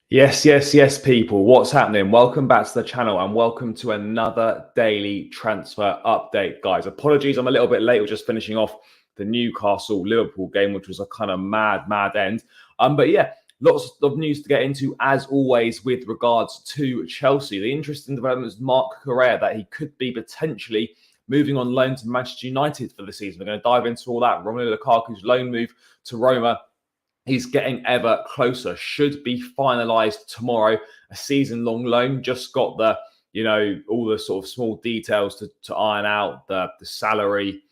Yes, people. What's happening? Welcome back to the channel and welcome to another daily transfer update, guys. Apologies, I'm a little bit late. We're just finishing off the Newcastle-Liverpool game, which was a kind of mad end. But yeah, lots of news to get into, as always, with regards to Chelsea. The interesting development is Mark Cucurella, that he could be potentially moving on loan to Manchester United for the season. We're going to dive into all that. Romelu Lukaku's loan move to Roma. He's getting ever closer. Should be finalised tomorrow. A season-long loan. Just got the, all the sort of small details to iron out. The salary,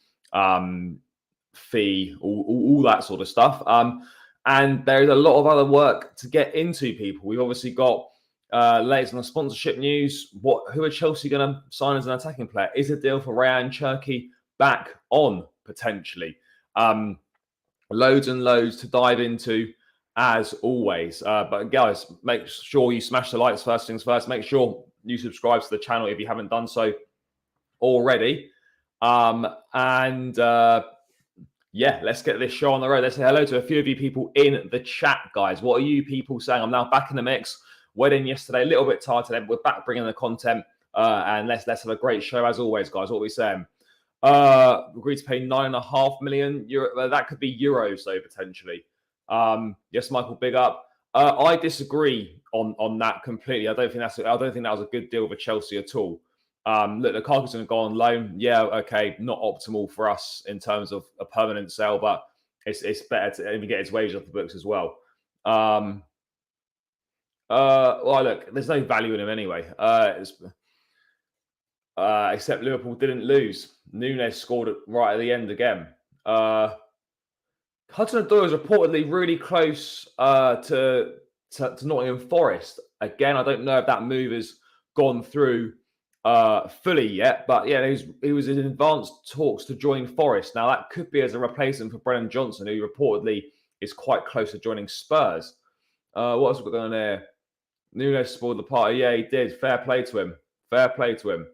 fee, all that sort of stuff. And there is a lot of other work to get into, people. We've obviously got latest on the sponsorship news. Who are Chelsea going to sign as an attacking player? Is a deal for Cherki back on potentially? Loads and loads to dive into, as always. But guys, make sure you smash the likes. First things first. Make sure you subscribe to the channel if you haven't done so already. Yeah, let's get this show on the road. Let's say hello to a few of you people in the chat, guys. What are you people saying? I'm now back in the mix. Wedding yesterday, a little bit tired today. We're back bringing the content, and let's have a great show as always, guys. What are we saying? Agreed to pay €9.5 million. That could be euros, though, potentially. Yes, Michael, big up. I disagree on that completely. I don't think that was a good deal for Chelsea at all. Look, Lukaku's going to go on loan. Yeah, okay, not optimal for us in terms of a permanent sale, but it's better to even get his wages off the books as well. Well, look, there's no value in him anyway. Except Liverpool didn't lose. Nunes scored right at the end again. Hudson-Odoi is reportedly really close to Nottingham Forest. Again, I don't know if that move has gone through fully yet, but yeah, he was in advanced talks to join Forest. Now, that could be as a replacement for Brennan Johnson, who reportedly is quite close to joining Spurs. What else have we got on there? Nunes spoiled the party. Yeah, he did. Fair play to him. Fair play to him.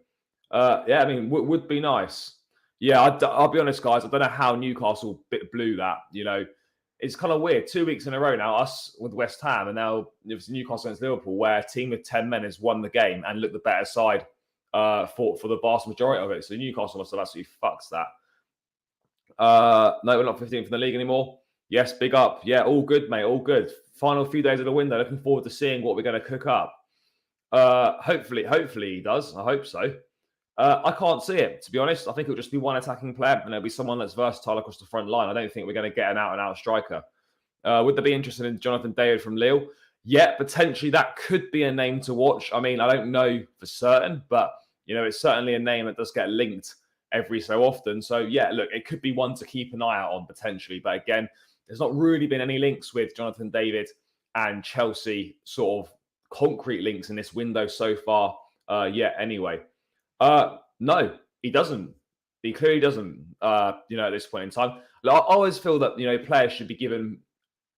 Yeah, I mean, would be nice. Yeah, I'll be honest, guys. I don't know how Newcastle blew that. It's kind of weird. 2 weeks in a row now, us with West Ham, and now it's Newcastle against Liverpool, where a team with 10 men has won the game and looked the better side for the vast majority of it. So Newcastle must have absolutely fucked that. No, we're not 15th in the league anymore. Yes, big up. Yeah, all good, mate. All good. Final few days of the window. Looking forward to seeing what we're going to cook up. Hopefully he does. I hope so. I can't see it, to be honest. I think it'll just be one attacking player, and it'll be someone that's versatile across the front line. I don't think we're going to get an out-and-out striker. Would they be interested in Jonathan David from Lille? Yeah, potentially that could be a name to watch. I mean, I don't know for certain, but, it's certainly a name that does get linked every so often. So, yeah, look, it could be one to keep an eye out on, potentially. But again, there's not really been any links with Jonathan David and Chelsea, sort of concrete links in this window so far yet anyway. No, he doesn't. He clearly doesn't, at this point in time. I always feel that, players should be given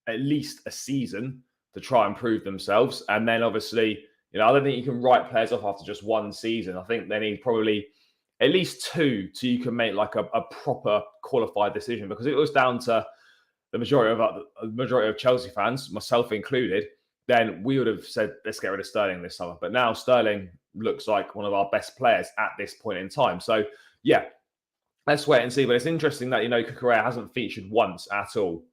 at least a season to try and prove themselves. And then obviously, I don't think you can write players off after just one season. I think they need probably at least two so you can make like a proper qualified decision, because it was down to the majority of Chelsea fans, myself included, then we would have said, let's get rid of Sterling this summer. But now Sterling looks like one of our best players at this point in time. So, yeah, let's wait and see. But it's interesting that, Cucurella hasn't featured once at all.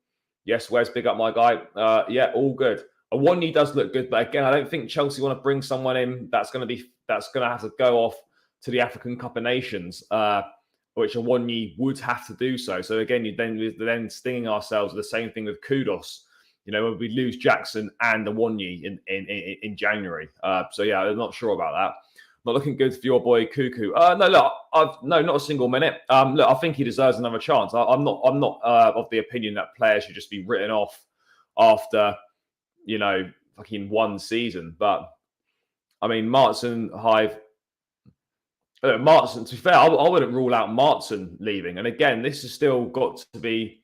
Yes, where's big up my guy? Yeah, all good. Awoniyi does look good. But again, I don't think Chelsea want to bring someone in that's going to have to go off to the African Cup of Nations, which Awoniyi would have to do so. So, again, you're then stinging ourselves with the same thing with Kudos. When we lose Jackson and Awoniyi in January. So, yeah, I'm not sure about that. Not looking good for your boy Cuckoo. No, look, not a single minute. Look, I think he deserves another chance. I'm not of the opinion that players should just be written off after, fucking one season. But, I mean, Martin, to be fair, I wouldn't rule out Martin leaving. And again, this has still got to be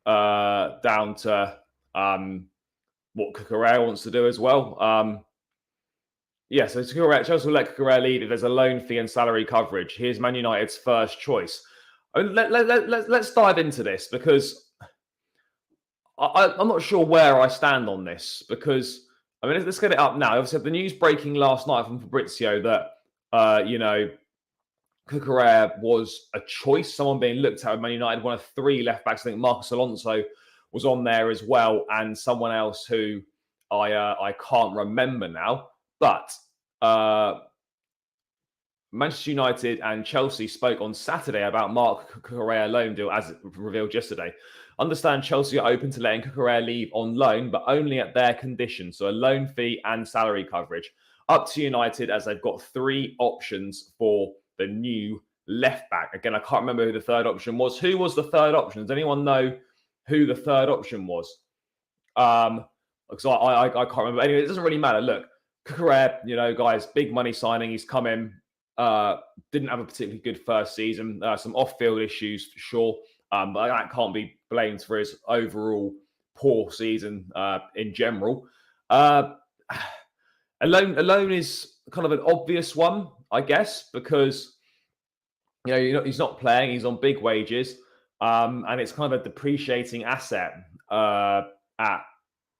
down to what Cucurella wants to do as well. Yeah, so Chelsea will let Cucurella leave if there's a loan fee and salary coverage. Here's Man United's first choice. Let's dive into this, because I'm not sure where I stand on this, because I mean, let's get it up now. Obviously, the news breaking last night from Fabrizio that, Cucurella was a choice, someone being looked at with Man United, one of 3 left-backs. I think Marcus Alonso was on there as well, and someone else who I can't remember now. But Manchester United and Chelsea spoke on Saturday about Marc Cucurella loan deal, as revealed yesterday. Understand Chelsea are open to letting Cucurella leave on loan, but only at their conditions, so a loan fee and salary coverage. Up to United, as they've got 3 options for the new left back. Again, I can't remember who the third option was. Who was the third option? Does anyone know who the third option was? Because I can't remember. Anyway, it doesn't really matter. Look, Cucurella, guys, big money signing. He's come in. Didn't have a particularly good first season. Some off-field issues for sure, but that can't be blamed for his overall poor season in general. A loan is kind of an obvious one, I guess, because he's not playing. He's on big wages, and it's kind of a depreciating asset at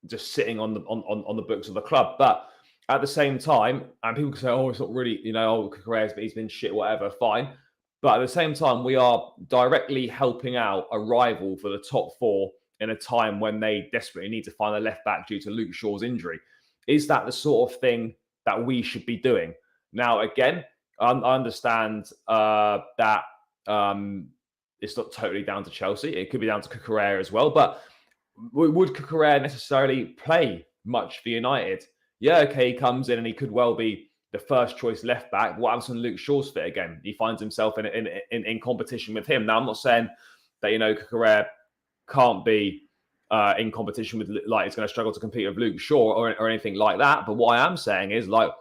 just sitting on the books of the club, but. At the same time, and people can say, "Oh, it's not really, Cucurella's, but he's been shit, whatever." Fine, but at the same time, we are directly helping out a rival for the top 4 in a time when they desperately need to find a left back due to Luke Shaw's injury. Is that the sort of thing that we should be doing? Now, again, I understand that it's not totally down to Chelsea. It could be down to Cucurella as well. But would Cucurella necessarily play much for United? Yeah, okay, he comes in and he could well be the first choice left back. What happens when Luke Shaw's fit again? He finds himself in competition with him. Now, I'm not saying that, Cucurella can't be in competition with, like, he's going to struggle to compete with Luke Shaw or anything like that. But what I am saying is, like,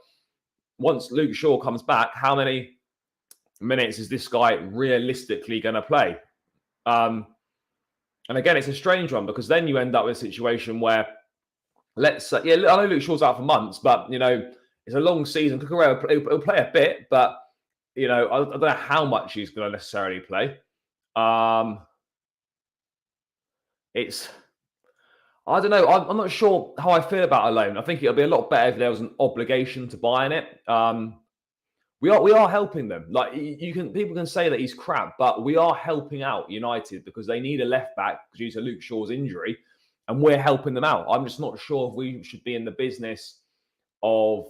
once Luke Shaw comes back, how many minutes is this guy realistically going to play? And again, it's a strange one because then you end up with a situation where, I know Luke Shaw's out for months, but, it's a long season. Cucurella will play a bit, but, I don't know how much he's going to necessarily play. I don't know. I'm not sure how I feel about a loan. I think it'll be a lot better if there was an obligation to buy in it. We are helping them. Like, people can say that he's crap, but we are helping out United because they need a left back due to Luke Shaw's injury. And we're helping them out. I'm just not sure if we should be in the business of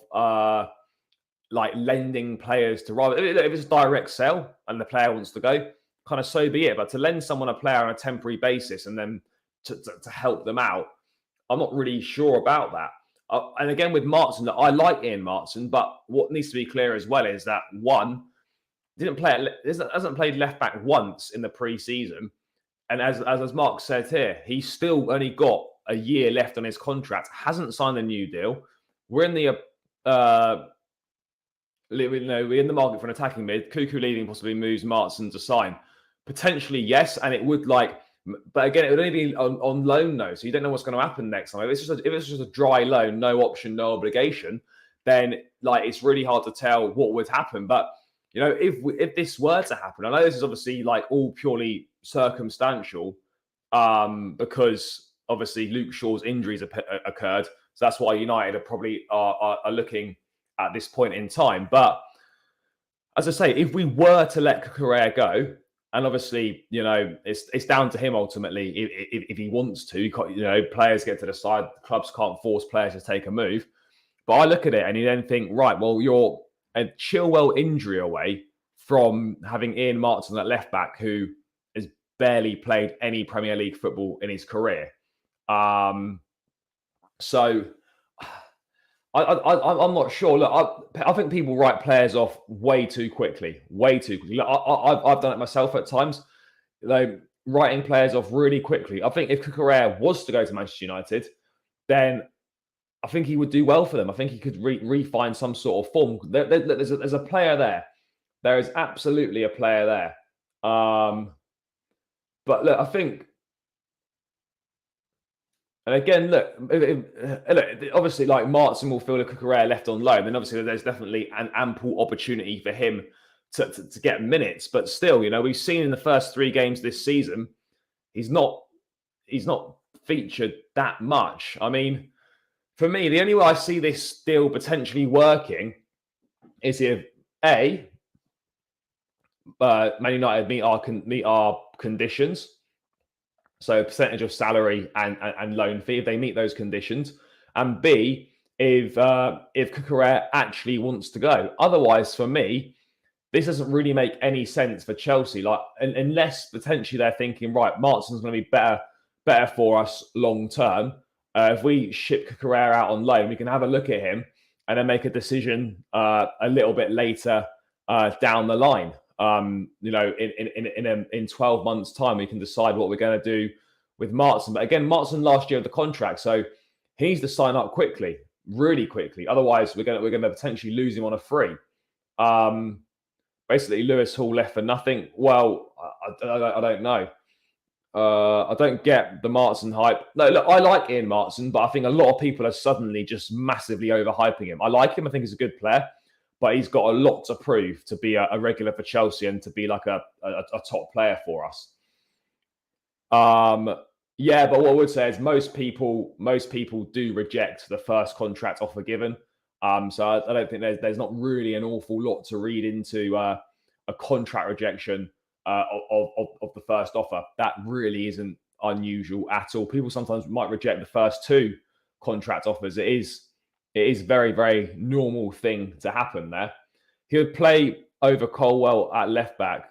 lending players to rather. If it's a direct sell and the player wants to go, kind of so be it. But to lend someone a player on a temporary basis and then to help them out, I'm not really sure about that. And again, with Martson, I like Ian Martson, but what needs to be clear as well is that hasn't played left back once in the pre-season. And as Mark said here, he's still only got a year left on his contract, hasn't signed a new deal. We're in the we're in the market for an attacking mid. Cuckoo leaving possibly moves Martson to sign. Potentially, yes, and it would but again, it would only be on loan though, so you don't know what's going to happen next time. If it's just a dry loan, no option, no obligation, then it's really hard to tell what would happen. But if this were to happen, I know this is obviously all purely circumstantial, because obviously Luke Shaw's injuries occurred, so that's why United are probably are looking at this point in time. But as I say, if we were to let Cucurella go, and obviously it's down to him ultimately if he wants to. Players get to decide. Clubs can't force players to take a move. But I look at it and you then think, right, well, you're a Chilwell injury away from having Ian Martson at left back, who has barely played any Premier League football in his career. So I'm not sure. Look, I think people write players off way too quickly. Look, I've done it myself at times. Writing players off really quickly. I think if Cucurella was to go to Manchester United, then I think he would do well for them. I think he could refine some sort of form. There's a player there. There is absolutely a player there. But look, I think, and again, look, obviously, Martson will feel Cucurella left on loan, then obviously there's definitely an ample opportunity for him to get minutes. But still, we've seen in the first 3 games this season, he's not featured that much. I mean, For me, the only way I see this deal potentially working is if A, Man United meet our conditions, so percentage of salary and loan fee, if they meet those conditions, and B, if Cucurella actually wants to go. Otherwise, for me, this doesn't really make any sense for Chelsea. Like, unless potentially they're thinking, right, Martin's going to be better for us long term. If we ship Cucurella out on loan, we can have a look at him and then make a decision a little bit later down the line. In 12 months' time, we can decide what we're going to do with Martin. But again, Martin last year of the contract, so he needs to sign up quickly, really quickly. Otherwise, we're going to potentially lose him on a free. Basically, Lewis Hall left for nothing. Well, I don't know. I don't get the Martin hype. No, look, I like Ian Martin, but I think a lot of people are suddenly just massively overhyping him. I like him. I think he's a good player, but he's got a lot to prove to be a regular for Chelsea and to be like a top player for us. Yeah, but what I would say is most people do reject the first contract offer given. So I don't think there's not really an awful lot to read into a contract rejection of the first offer. That really isn't unusual at all. People sometimes might reject the first two contract offers. It is very, very normal thing to happen there. He would play over Colwell at left back.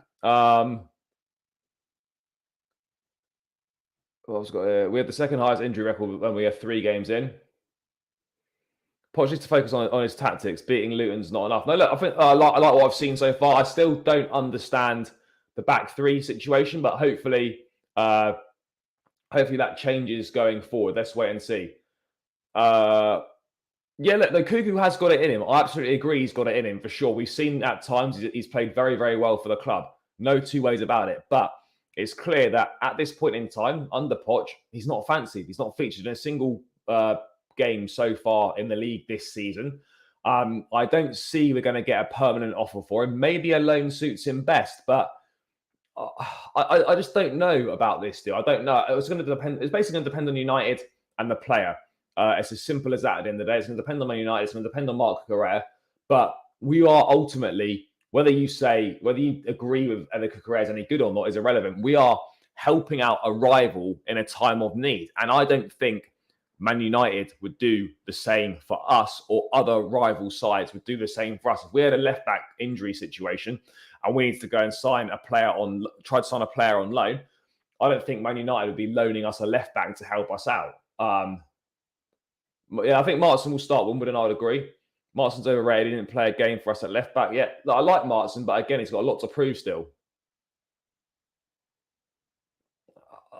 We had the second highest injury record when we have 3 games in. Poch to focus on his tactics. Beating Luton's not enough. No, look, I think I like what I've seen so far. I still don't understand the back 3 situation, but hopefully that changes going forward. Let's wait and see. Yeah, look, the Cuckoo has got it in him. I absolutely agree he's got it in him for sure. We've seen at times he's played very, very well for the club. No two ways about it. But it's clear that at this point in time, under Poch, he's not fancied. He's not featured in a single game so far in the league this season. I don't see we're going to get a permanent offer for him. Maybe a loan suits him best, but I just don't know about this deal. I don't know. It's going to depend. It's basically going to depend on United and the player. It's as simple as that at the end of the day. It's going to depend on Man United. It's going to depend on Marc Cucurella. But we are ultimately, whether you agree with whether Cucurella is any good or not is irrelevant. We are helping out a rival in a time of need. And I don't think Man United would do the same for us, or other rival sides would do the same for us. If we had a left-back injury situation and we need to go and try to sign a player on loan, I don't think Man United would be loaning us a left-back to help us out. Yeah, I think Martin will start Wimbledon, I would agree. Martin's overrated. He didn't play a game for us at left back yet. I like Martin, but again, he's got a lot to prove still.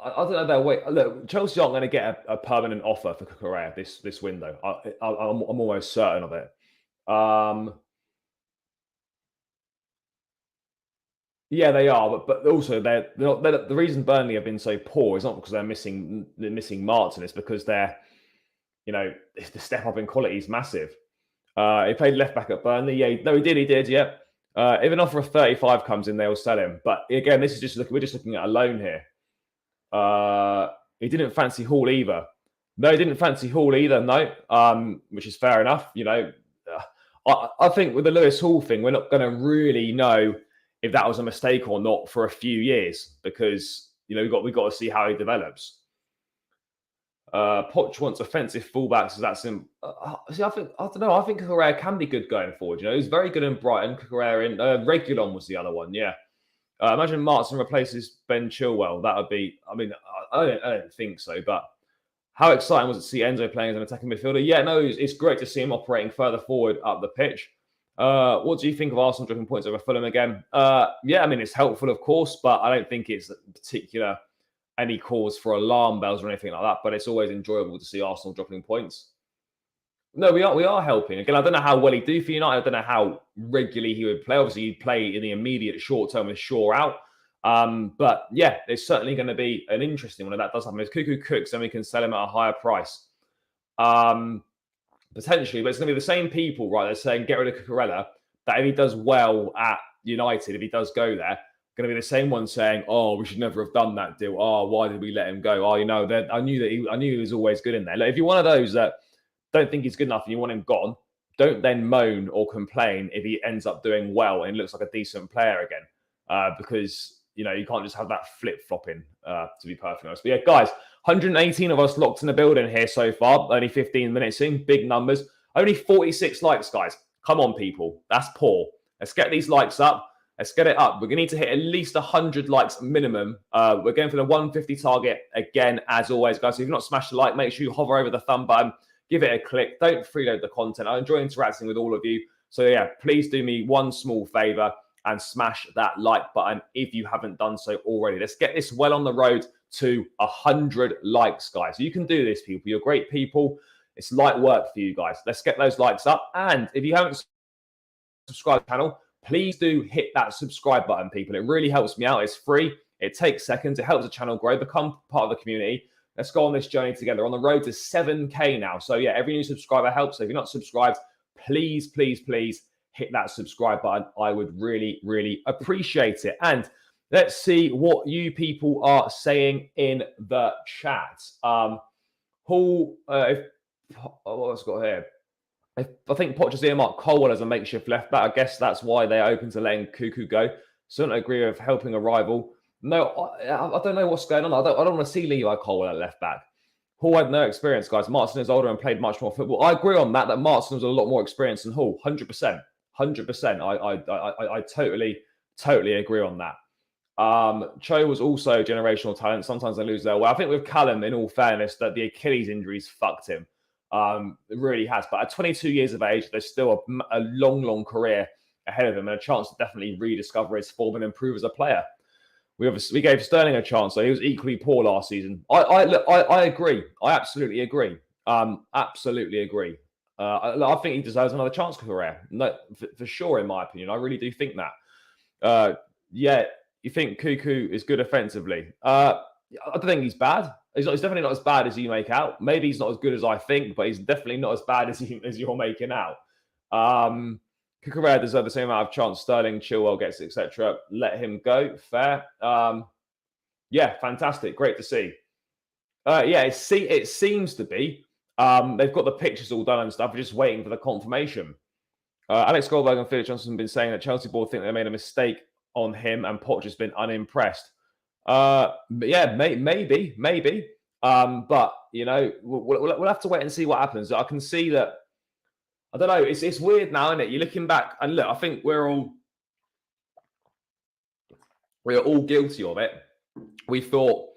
I don't know. Wait, look, Chelsea aren't going to get a permanent offer for Cucurella this window. I'm almost certain of it. Yeah, they are, but also they're the reason Burnley have been so poor is not because they're missing Martin. It's because the step up in quality is massive. He played left back at Burnley. Yeah, no, he did. Yeah. If an offer of 35 comes in, they'll sell him. But again, we're just looking at a loan here. He didn't fancy Hall either. No, he didn't fancy Hall either. No, which is fair enough. I think with the Lewis Hall thing, we're not going to really know if that was a mistake or not for a few years, because we've got to see how he develops. Poch wants offensive fullbacks, so that's him. See, I don't know. I think Cucurella can be good going forward. He's very good in Brighton. Cucurella in Reguilon was the other one. Yeah. Imagine Martin replaces Ben Chilwell. That would be. I mean, I don't think so. But how exciting was it to see Enzo playing as an attacking midfielder? Yeah, no, it's great to see him operating further forward up the pitch. What do you think of Arsenal dropping points over Fulham again? Yeah, I mean, it's helpful, of course, but I don't think it's particular any cause for alarm bells or anything like that. But it's always enjoyable to see Arsenal dropping points. No, we are helping. Again, I don't know how well he'd do for United. I don't know how regularly he would play. Obviously, he'd play in the immediate short term with Shaw out. But yeah, it's certainly going to be an interesting one if that does happen. If Cuckoo cooks, then we can sell him at a higher price. Potentially, but it's going to be the same people, right? They're saying get rid of Cucurella. That if he does well at United, if he does go there, going to be the same one saying, "Oh, we should never have done that deal. Oh, why did we let him go? Oh, I knew he was always good in there." Like, if you're one of those that don't think he's good enough and you want him gone, don't then moan or complain if he ends up doing well and looks like a decent player again, because you can't just have that flip-flopping, to be perfectly honest. But yeah, guys, 118 of us locked in the building here so far, only 15 minutes in, big numbers. Only 46 likes, guys. Come on, people. That's poor. Let's get these likes up. Let's get it up. We're going to need to hit at least 100 likes minimum. We're going for the 150 target again, as always, guys. So if you've not smashed the like, make sure you hover over the thumb button, give it a click. Don't freeload the content. I enjoy interacting with all of you. So yeah, please do me one small favor and smash that like button if you haven't done so already. Let's get this well on the road to 100 likes, guys. You can do this, people. You're great people. It's light work for you guys. Let's get those likes up. And if you haven't subscribed to the channel, please do hit that subscribe button, people. It really helps me out. It's free. It takes seconds. It helps the channel grow. Become part of the community. Let's go on this journey together. On the road to 7K now. So yeah, every new subscriber helps. So if you're not subscribed, please, please, please hit that subscribe button. I would really, really appreciate it. And let's see what you people are saying in the chat. What's got here? I think Potter's earmarked Colwell as a makeshift left back. I guess that's why they're open to letting Cuckoo go. So I don't agree with helping a rival. No, I don't know what's going on. I don't want to see Levi Colwell at left back. Hall had no experience, guys. Martin is older and played much more football. I agree on that Martin was a lot more experienced than Hall. 100%. 100%. I totally agree on that. Cho was also generational talent. Sometimes they lose their way. I think with Callum, in all fairness, that the Achilles injuries fucked him. It really has. But at 22 years of age, there's still a long career ahead of him and a chance to definitely rediscover his form and improve as a player. We gave Sterling a chance, so he was equally poor last season. I agree. I absolutely agree. Absolutely agree. I think he deserves another chance, Cucurella. No, for sure, in my opinion. I really do think that. Yeah, you think Cuckoo is good offensively? I don't think he's bad. He's definitely not as bad as you make out. Maybe he's not as good as I think, but he's definitely not as bad as you're making out. Cucurella deserves the same amount of chance Sterling, Chilwell gets, etc. Let him go. Fair. Yeah, fantastic. Great to see. Yeah, it seems to be. They've got the pictures all done and stuff. We're just waiting for the confirmation. Alex Goldberg and Philip Johnson have been saying that Chelsea board think they made a mistake on him and Potter's been unimpressed. But yeah, maybe. But we'll have to wait and see what happens. I can see that. I don't know. It's weird now, isn't it? You're looking back and look. I think we're all guilty of it. We thought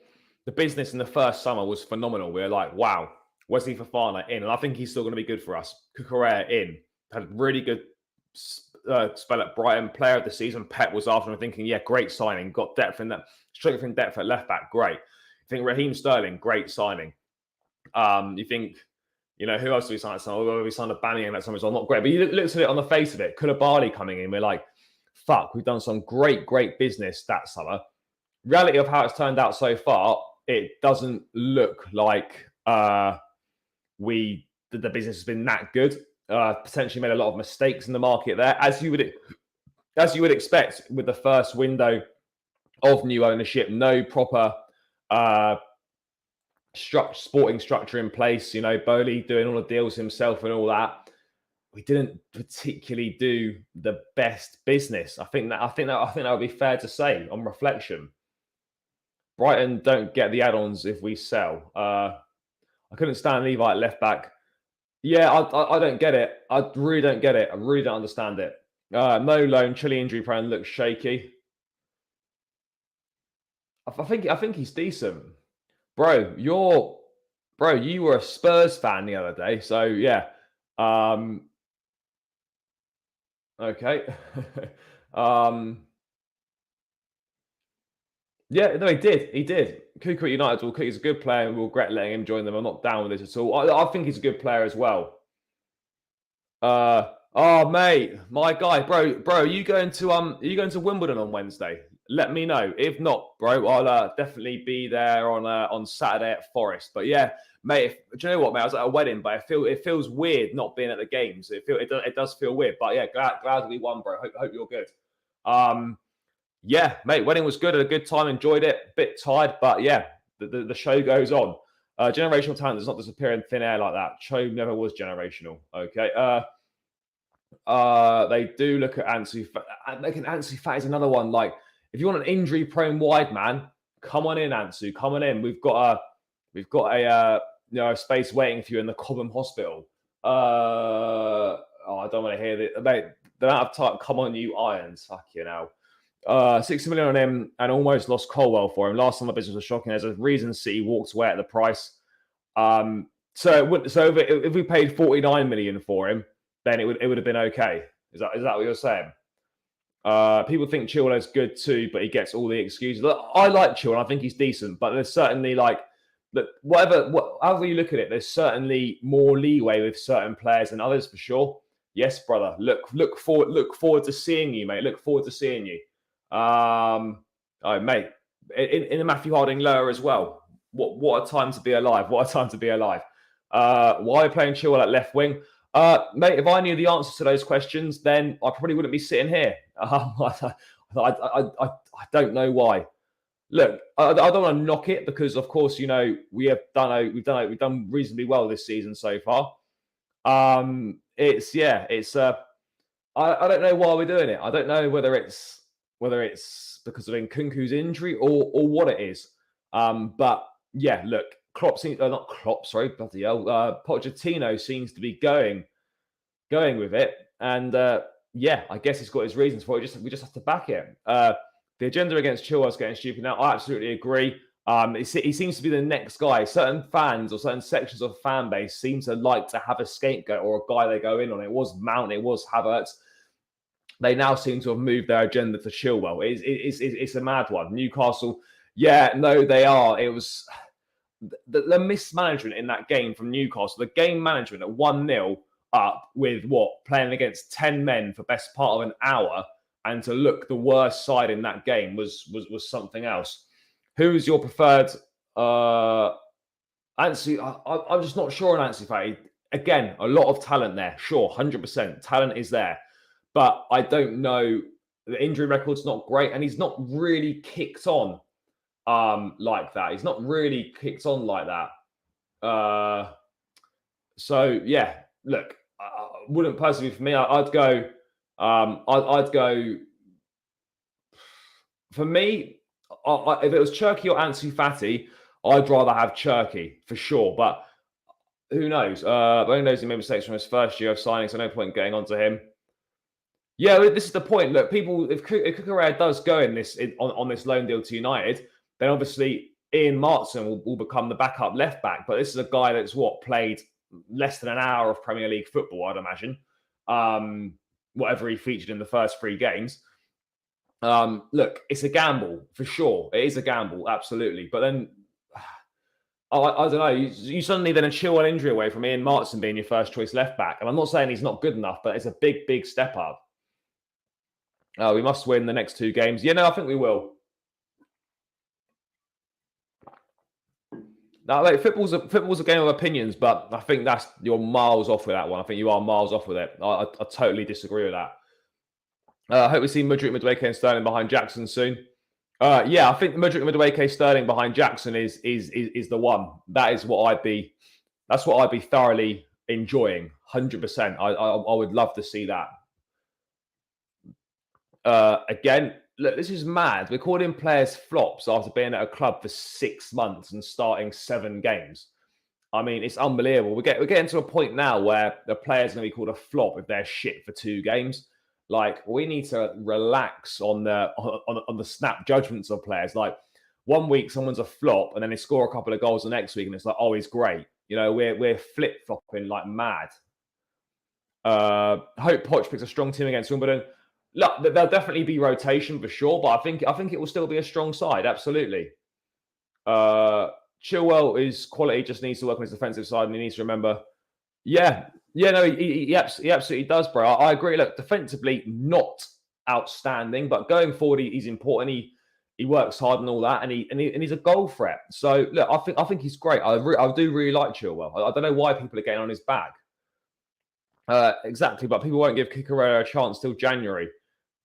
the business in the first summer was phenomenal. We were like, wow, Wesley Fofana in, and I think he's still going to be good for us. Cucurella in, had a really good spell at Brighton. Player of the season. Pep was after him, thinking, yeah, great signing. Got depth in that, strength in depth at left back. Great. You think Raheem Sterling, great signing. You think, who else do we sign at summer? Well, we signed a Banning that summer as well. Not great, but you look at it on the face of it. Koulibaly coming in, we're like, fuck, we've done some great business that summer. Reality of how it's turned out so far, it doesn't look like the business has been that good. Potentially made a lot of mistakes in the market there, as you would expect with the first window of new ownership. No proper sporting structure in place. Bowley doing all the deals himself and all that. We didn't particularly do the best business. I think that would be fair to say on reflection. Brighton don't get the add-ons if we sell. I couldn't stand Levi at left back. Yeah, I don't get it. I really don't get it. I really don't understand it. No loan, Chile injury prone, looks shaky. I think he's decent. Bro, you were a Spurs fan the other day, so yeah. Okay. Yeah, no, he did. Cuckoo at United, he's a good player and we'll regret letting him join them. I'm not down with this at all. I think he's a good player as well. Oh, mate, my guy, bro, are you going to Wimbledon on Wednesday? Let me know. If not, bro, I'll definitely be there on Saturday at Forest. But yeah, mate, do you know what, mate? I was at a wedding, but it feels weird not being at the games. It does feel weird. But yeah, glad we won, bro. Hope you're good. Yeah, mate, wedding was good. Had a good time. Enjoyed it. Bit tired, but yeah, the show goes on. Generational talent does not disappear in thin air like that. Cho never was generational. Okay. They do look at Ansu. Ansu Fati is another one. Like, if you want an injury-prone wide man, come on in, Ansu. Come on in. We've got a space waiting for you in the Cobham Hospital. I don't want to hear this. Mate, they don't have time. Come on, you Irons. Fuck you now. 60 million on him and almost lost Colwell for him. Last time the business was shocking. There's a reason City walked away at the price. So if we paid 49 million for him, then it would have been okay. Is that what you're saying? People think Chilwell's good too, but he gets all the excuses. Look, I like Chilwell. I think he's decent, but there's certainly however you look at it, there's certainly more leeway with certain players than others for sure. Yes, brother. Look forward to seeing you, mate. Look forward to seeing you. Mate, in the Matthew Harding lower as well. What a time to be alive. What a time to be alive. Why are we playing Chilwell at left wing? Mate, if I knew the answers to those questions, then I probably wouldn't be sitting here. I don't know why. Look, I don't want to knock it because, of course, we've done reasonably well this season so far. I don't know why we're doing it. I don't know whether it's because of Nkunku's injury or what it is. But yeah, look, Pochettino seems to be going with it, and I guess he's got his reasons for it. We just have to back it. The agenda against Chilwell is getting stupid now. I absolutely agree. He seems to be the next guy. Certain fans or certain sections of the fan base seem to like to have a scapegoat or a guy they go in on. It was Mount, it was Havertz. They now seem to have moved their agenda to Chilwell. It's a mad one. Newcastle, they are. It was the mismanagement in that game from Newcastle. The game management at 1-0 up with playing against 10 men for best part of an hour, and to look the worst side in that game was something else. Who's your preferred Ansu? I'm just not sure on Ansu Fati. Again, a lot of talent there. Sure, 100%. Talent is there. But I don't know. The injury record's not great, and he's not really kicked on like that. He's not really kicked on like that. So, yeah, look, wouldn't personally for me. I'd go... I'd go. For me, if it was Cherki or Ansu Fati, I'd rather have Cherki for sure. But who knows? Who knows? He made mistakes from his first year of signing, so no point getting onto him. Yeah, this is the point. Look, if Cucurella does go on this loan deal to United, then obviously Ian Martin will become the backup left back. But this is a guy that's played less than an hour of Premier League football, I'd imagine. Whatever he featured in the first 3 games. Look, it's a gamble for sure. It is a gamble, absolutely. But then, I don't know. You suddenly then a Chilwell injury away from Ian Martin being your first choice left back. And I'm not saying he's not good enough, but it's a big, big step up. We must win the next 2 games. Yeah, no, I think we will. Now, like, football's a game of opinions, but I think you're miles off with that one. I think you are miles off with it. I totally disagree with that. I hope we see Mudryk, Madueke, and Sterling behind Jackson soon. I think Mudryk, Madueke, Sterling behind Jackson is the one. That's what I'd be thoroughly enjoying. 100%. I would love to see that. Again. Look, this is mad. We're calling players flops after being at a club for 6 months and starting 7 games. I mean, it's unbelievable. We're getting to a point now where the player's going to be called a flop if they're shit for 2 games. Like, we need to relax on the snap judgments of players. Like, 1 week someone's a flop and then they score a couple of goals the next week and it's like, oh, he's great. We're flip flopping like mad. Hope Poch picks a strong team against Wimbledon. Look, there'll definitely be rotation for sure, but I think it will still be a strong side. Absolutely. Chilwell is quality, just needs to work on his defensive side, and he needs to remember. He absolutely does, bro. I agree. Look, defensively, not outstanding, but going forward, he's important. He works hard and all that, and he's a goal threat. So look, I think he's great. I do really like Chilwell. I don't know why people are getting on his back. Exactly, but people won't give Cucurella a chance till January.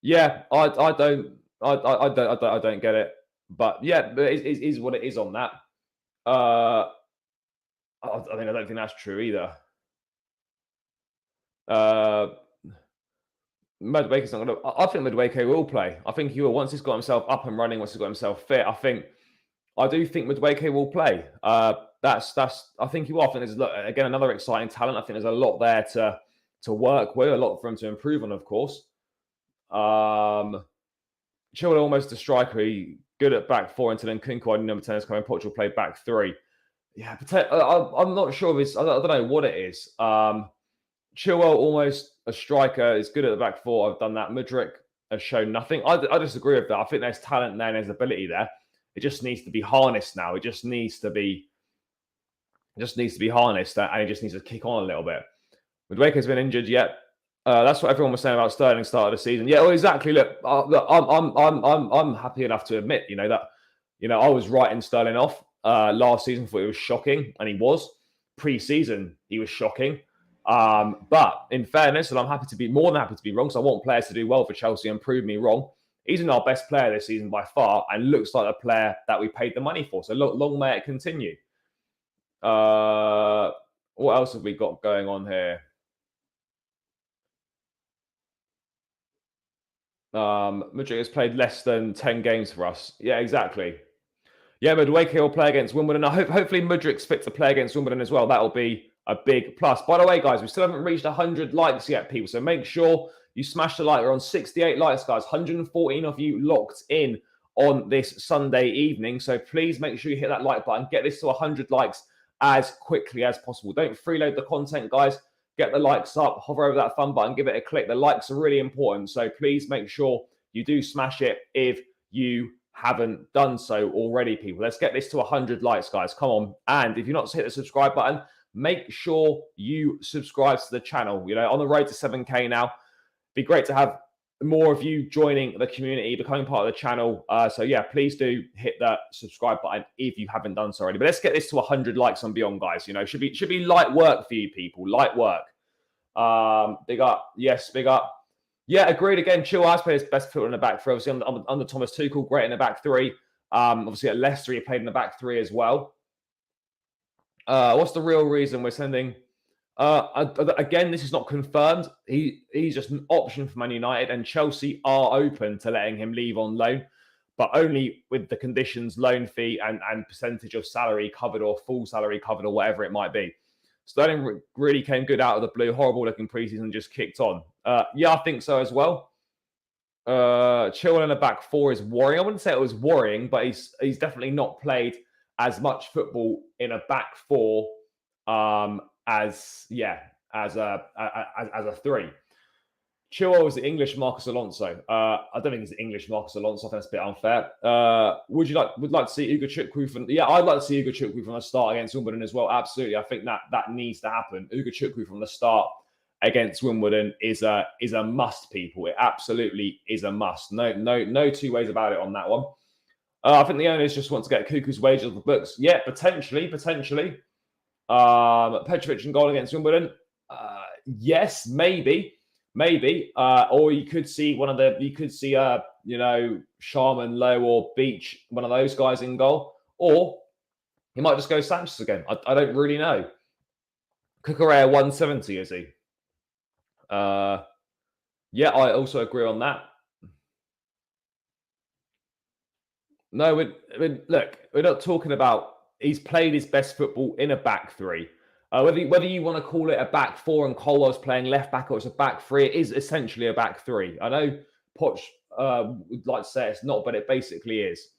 Yeah, I don't get it. But yeah, it is what it is on that. I mean, I don't think that's true either. Uh, Madueke's not going to. I think Madueke will play. I think he will once he's got himself up and running. Once he's got himself fit, I do think Madueke will play. That's. I think he will. I think there's again another exciting talent. I think there's a lot there to work with, a lot for him to improve on, of course. Chilwell almost a striker. He good at back four until then Nkunku, number 10 is coming. Portugal played back three. Yeah, I'm not sure if it's. I don't know what it is. Chilwell almost a striker, is good at the back four. I've done that. Mudryk has shown nothing. I disagree with that. I think there's talent there and there's ability there. It just needs to be harnessed now. It just needs to be harnessed and it just needs to kick on a little bit. Madueke's been injured yet. That's what everyone was saying about Sterling start of the season. Yeah, well, exactly. Look, I'm happy enough to admit, that I was writing Sterling off last season. Thought he was shocking, and he was. Pre-season, he was shocking. But in fairness, and I'm happy to be more than happy to be wrong, because I want players to do well for Chelsea and prove me wrong. He's our best player this season by far, and looks like the player that we paid the money for. So long may it continue. What else have we got going on here? Madrid has played less than 10 games for us. Yeah, exactly. Yeah, Madueke will play against Wimbledon. Hopefully Mudryk's fit to play against Wimbledon as well. That'll be a big plus. By the way, guys, we still haven't reached 100 likes yet, people. So make sure you smash the like. We're on 68 likes, guys. 114 of you locked in on this Sunday evening. So please make sure you hit that like button. Get this to 100 likes as quickly as possible. Don't freeload the content, guys. Get the likes up. Hover over that thumb button. Give it a click. The likes are really important. So please make sure you do smash it if you haven't done so already, people. Let's get this to 100 likes, guys. Come on. And if you're not hit the subscribe button, make sure you subscribe to the channel. On the road to 7K now. Be great to have more of you joining the community, becoming part of the channel. So yeah, please do hit that subscribe button if you haven't done so already. But let's get this to 100 likes and beyond, guys. Should be light work for you people. Light work. Big up. Yes, big up. Yeah, agreed. Again, Chilwell has played his best foot in the back three. Obviously, under Thomas Tuchel, great in the back three. Obviously, at Leicester, he played in the back three as well. What's the real reason we're sending? Again, this is not confirmed. He's just an option for Man United, and Chelsea are open to letting him leave on loan, but only with the conditions, loan fee and percentage of salary covered or full salary covered or whatever it might be. Sterling really came good out of the blue. Horrible looking preseason, just kicked on. Yeah, I think so as well. Chilwell in the back four is worrying. I wouldn't say it was worrying, but he's definitely not played as much football in a back four as a three. Chilwell was the English Marcus Alonso. I don't think he's the English Marcus Alonso. I think that's a bit unfair. Would like to see Ugo Chukwu from? Yeah, I'd like to see Ugo Chukwu from the start against Wimbledon as well. Absolutely, I think that needs to happen. Ugo Chukwu from the start against Wimbledon is a must, people. It absolutely is a must. No two ways about it on that one. I think the owners just want to get Cuckoo's wages off the books. Yeah, potentially. Petrovic in goal against Wimbledon. Yes, maybe. Or you could see Sharman, Lowe, or Beach, one of those guys in goal. Or he might just go Sanchez again. I don't really know. Cucurella 170, is he? Yeah, I also agree on that. No, look, we're not talking about he's played his best football in a back three. Whether you want to call it a back four and Colwell's playing left back or it's a back three, it is essentially a back three. I know Poch would like to say it's not, but it basically is.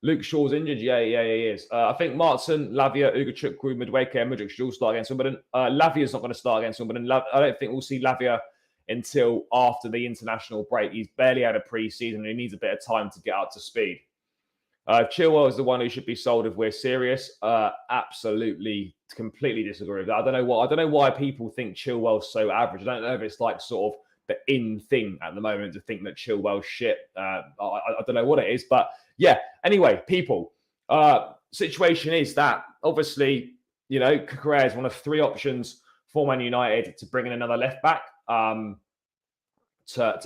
Luke Shaw's injured. Yeah, he is. I think Martin, Lavia, Ugo Chukwu, Madueke, and Mudryk should all start against Wimbledon. Lavia's not going to start against Wimbledon. I don't think we'll see Lavia until after the international break. He's barely had a pre-season and he needs a bit of time to get up to speed. Chilwell is the one who should be sold if we're serious. Absolutely, completely disagree with that. I don't know why people think Chilwell's so average. I don't know if it's like sort of the in thing at the moment to think that Chilwell's shit. I don't know what it is, but yeah. Anyway, people, situation is that obviously, Cucurella is one of three options for Man United to bring in another left back to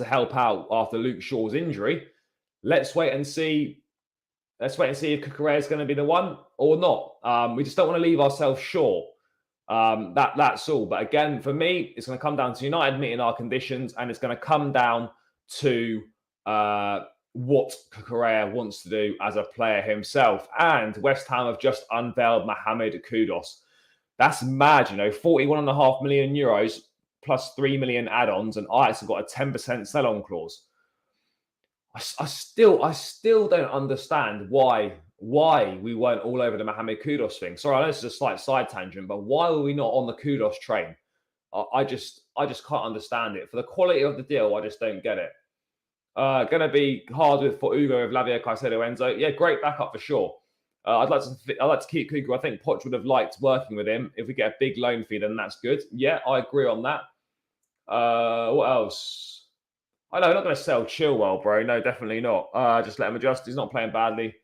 help out after Luke Shaw's injury. Let's wait and see if Cucurella is going to be the one or not. We just don't want to leave ourselves short. That's all. But again, for me, it's going to come down to United meeting our conditions, and it's going to come down to what Cucurella wants to do as a player himself. And West Ham have just unveiled Mohamed Kudus. That's mad, 41.5 million euros plus 3 million add-ons, and Ajax have got a 10% sell-on clause. I still don't understand why we weren't all over the Mohamed Kudus thing. Sorry, I know this is a slight side tangent, but why were we not on the Kudus train? I just can't understand it. For the quality of the deal, I just don't get it. Going to be hard for Ugo with Lavia, Caicedo, Enzo. Yeah, great backup for sure. I'd like to keep Cucurella. I think Poch would have liked working with him. If we get a big loan fee, then that's good. Yeah, I agree on that. What else? I know, not going to sell Chilwell, bro. No, definitely not. Just let him adjust. He's not playing badly.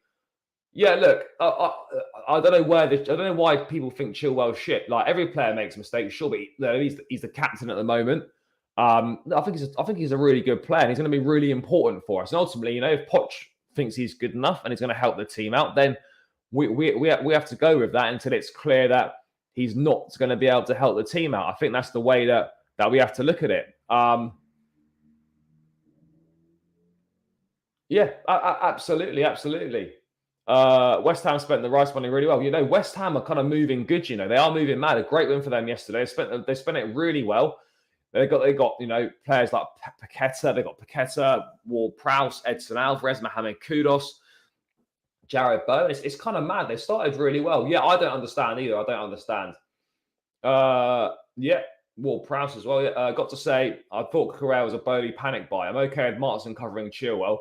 Yeah, look, I don't know I don't know why people think Chilwell's shit. Like every player makes mistakes, sure, but he's the captain at the moment. I think he's a really good player, and he's going to be really important for us. And ultimately, if Poch thinks he's good enough and he's going to help the team out, then we have to go with that until it's clear that he's not going to be able to help the team out. I think that's the way that we have to look at it. Yeah, absolutely. West Ham spent the Rice money really well. West Ham are kind of moving good. They are moving mad. A great win for them yesterday. They spent it really well. They got players like Paqueta. They got Paqueta, Ward-Prowse, Edson Alvarez, Mohamed Kudus, Jared Bowen. It's kind of mad. They started really well. Yeah, I don't understand either. I don't understand. Yeah. Ward-Prowse as well. Got to say, I thought Cucurella was a Bowley panic buy. I'm okay with Martin covering Chilwell.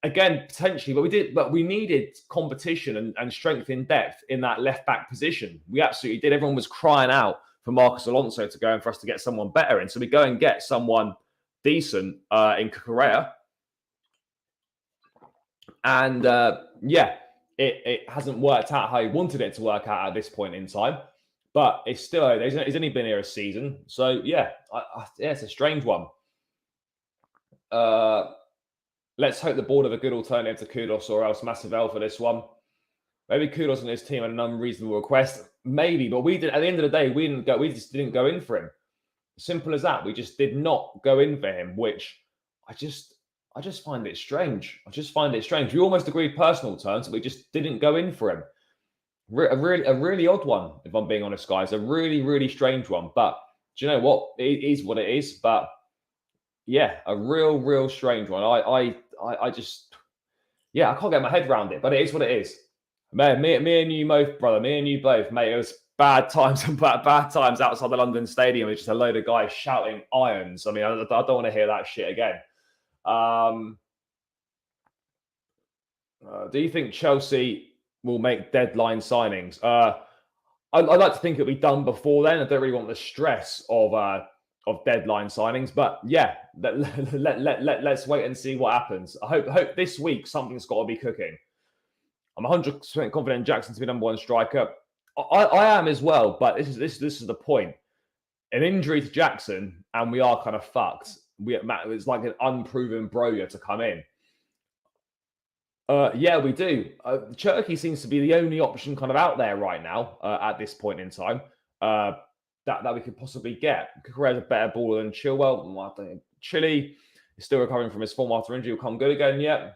Again, potentially, but we needed competition and strength in depth in that left back position. We absolutely did. Everyone was crying out for Marcus Alonso to go and for us to get someone better in. So we go and get someone decent in Cucurella. And it hasn't worked out how he wanted it to work out at this point in time. But it's still, he's only been here a season. So, yeah, it's a strange one. Let's hope the board have a good alternative to Kudus, or else massive L for this one. Maybe Kudus and his team had an unreasonable request. Maybe, but we did. At the end of the day, we just didn't go in for him. Simple as that. We just did not go in for him, which I just find it strange. We almost agreed personal terms, but we just didn't go in for him. A really odd one, if I'm being honest, guys. A really, really strange one. But do you know what? It is what it is. But yeah, a real strange one. I just, I can't get my head around it. But it is what it is. Man, me and you both, brother. Me and you both, mate. It was bad times outside the London Stadium. It's just a load of guys shouting irons. I mean, I don't want to hear that shit again. Do you think Chelsea will make deadline signings? I'd like to think it'll be done before then. I don't really want the stress of deadline signings, but yeah, let's wait and see what happens. I hope this week something's got to be cooking. I'm 100% confident in Jackson to be number one striker. I am as well, but this is the point. An injury to Jackson, and we are kind of fucked. It's like an unproven Broja to come in. Yeah, we do. Cherki seems to be the only option kind of out there right now at this point in time that we could possibly get. Cucurella's a better baller than Chilwell. I think Chile is still recovering from his form after injury. Will come good again yet?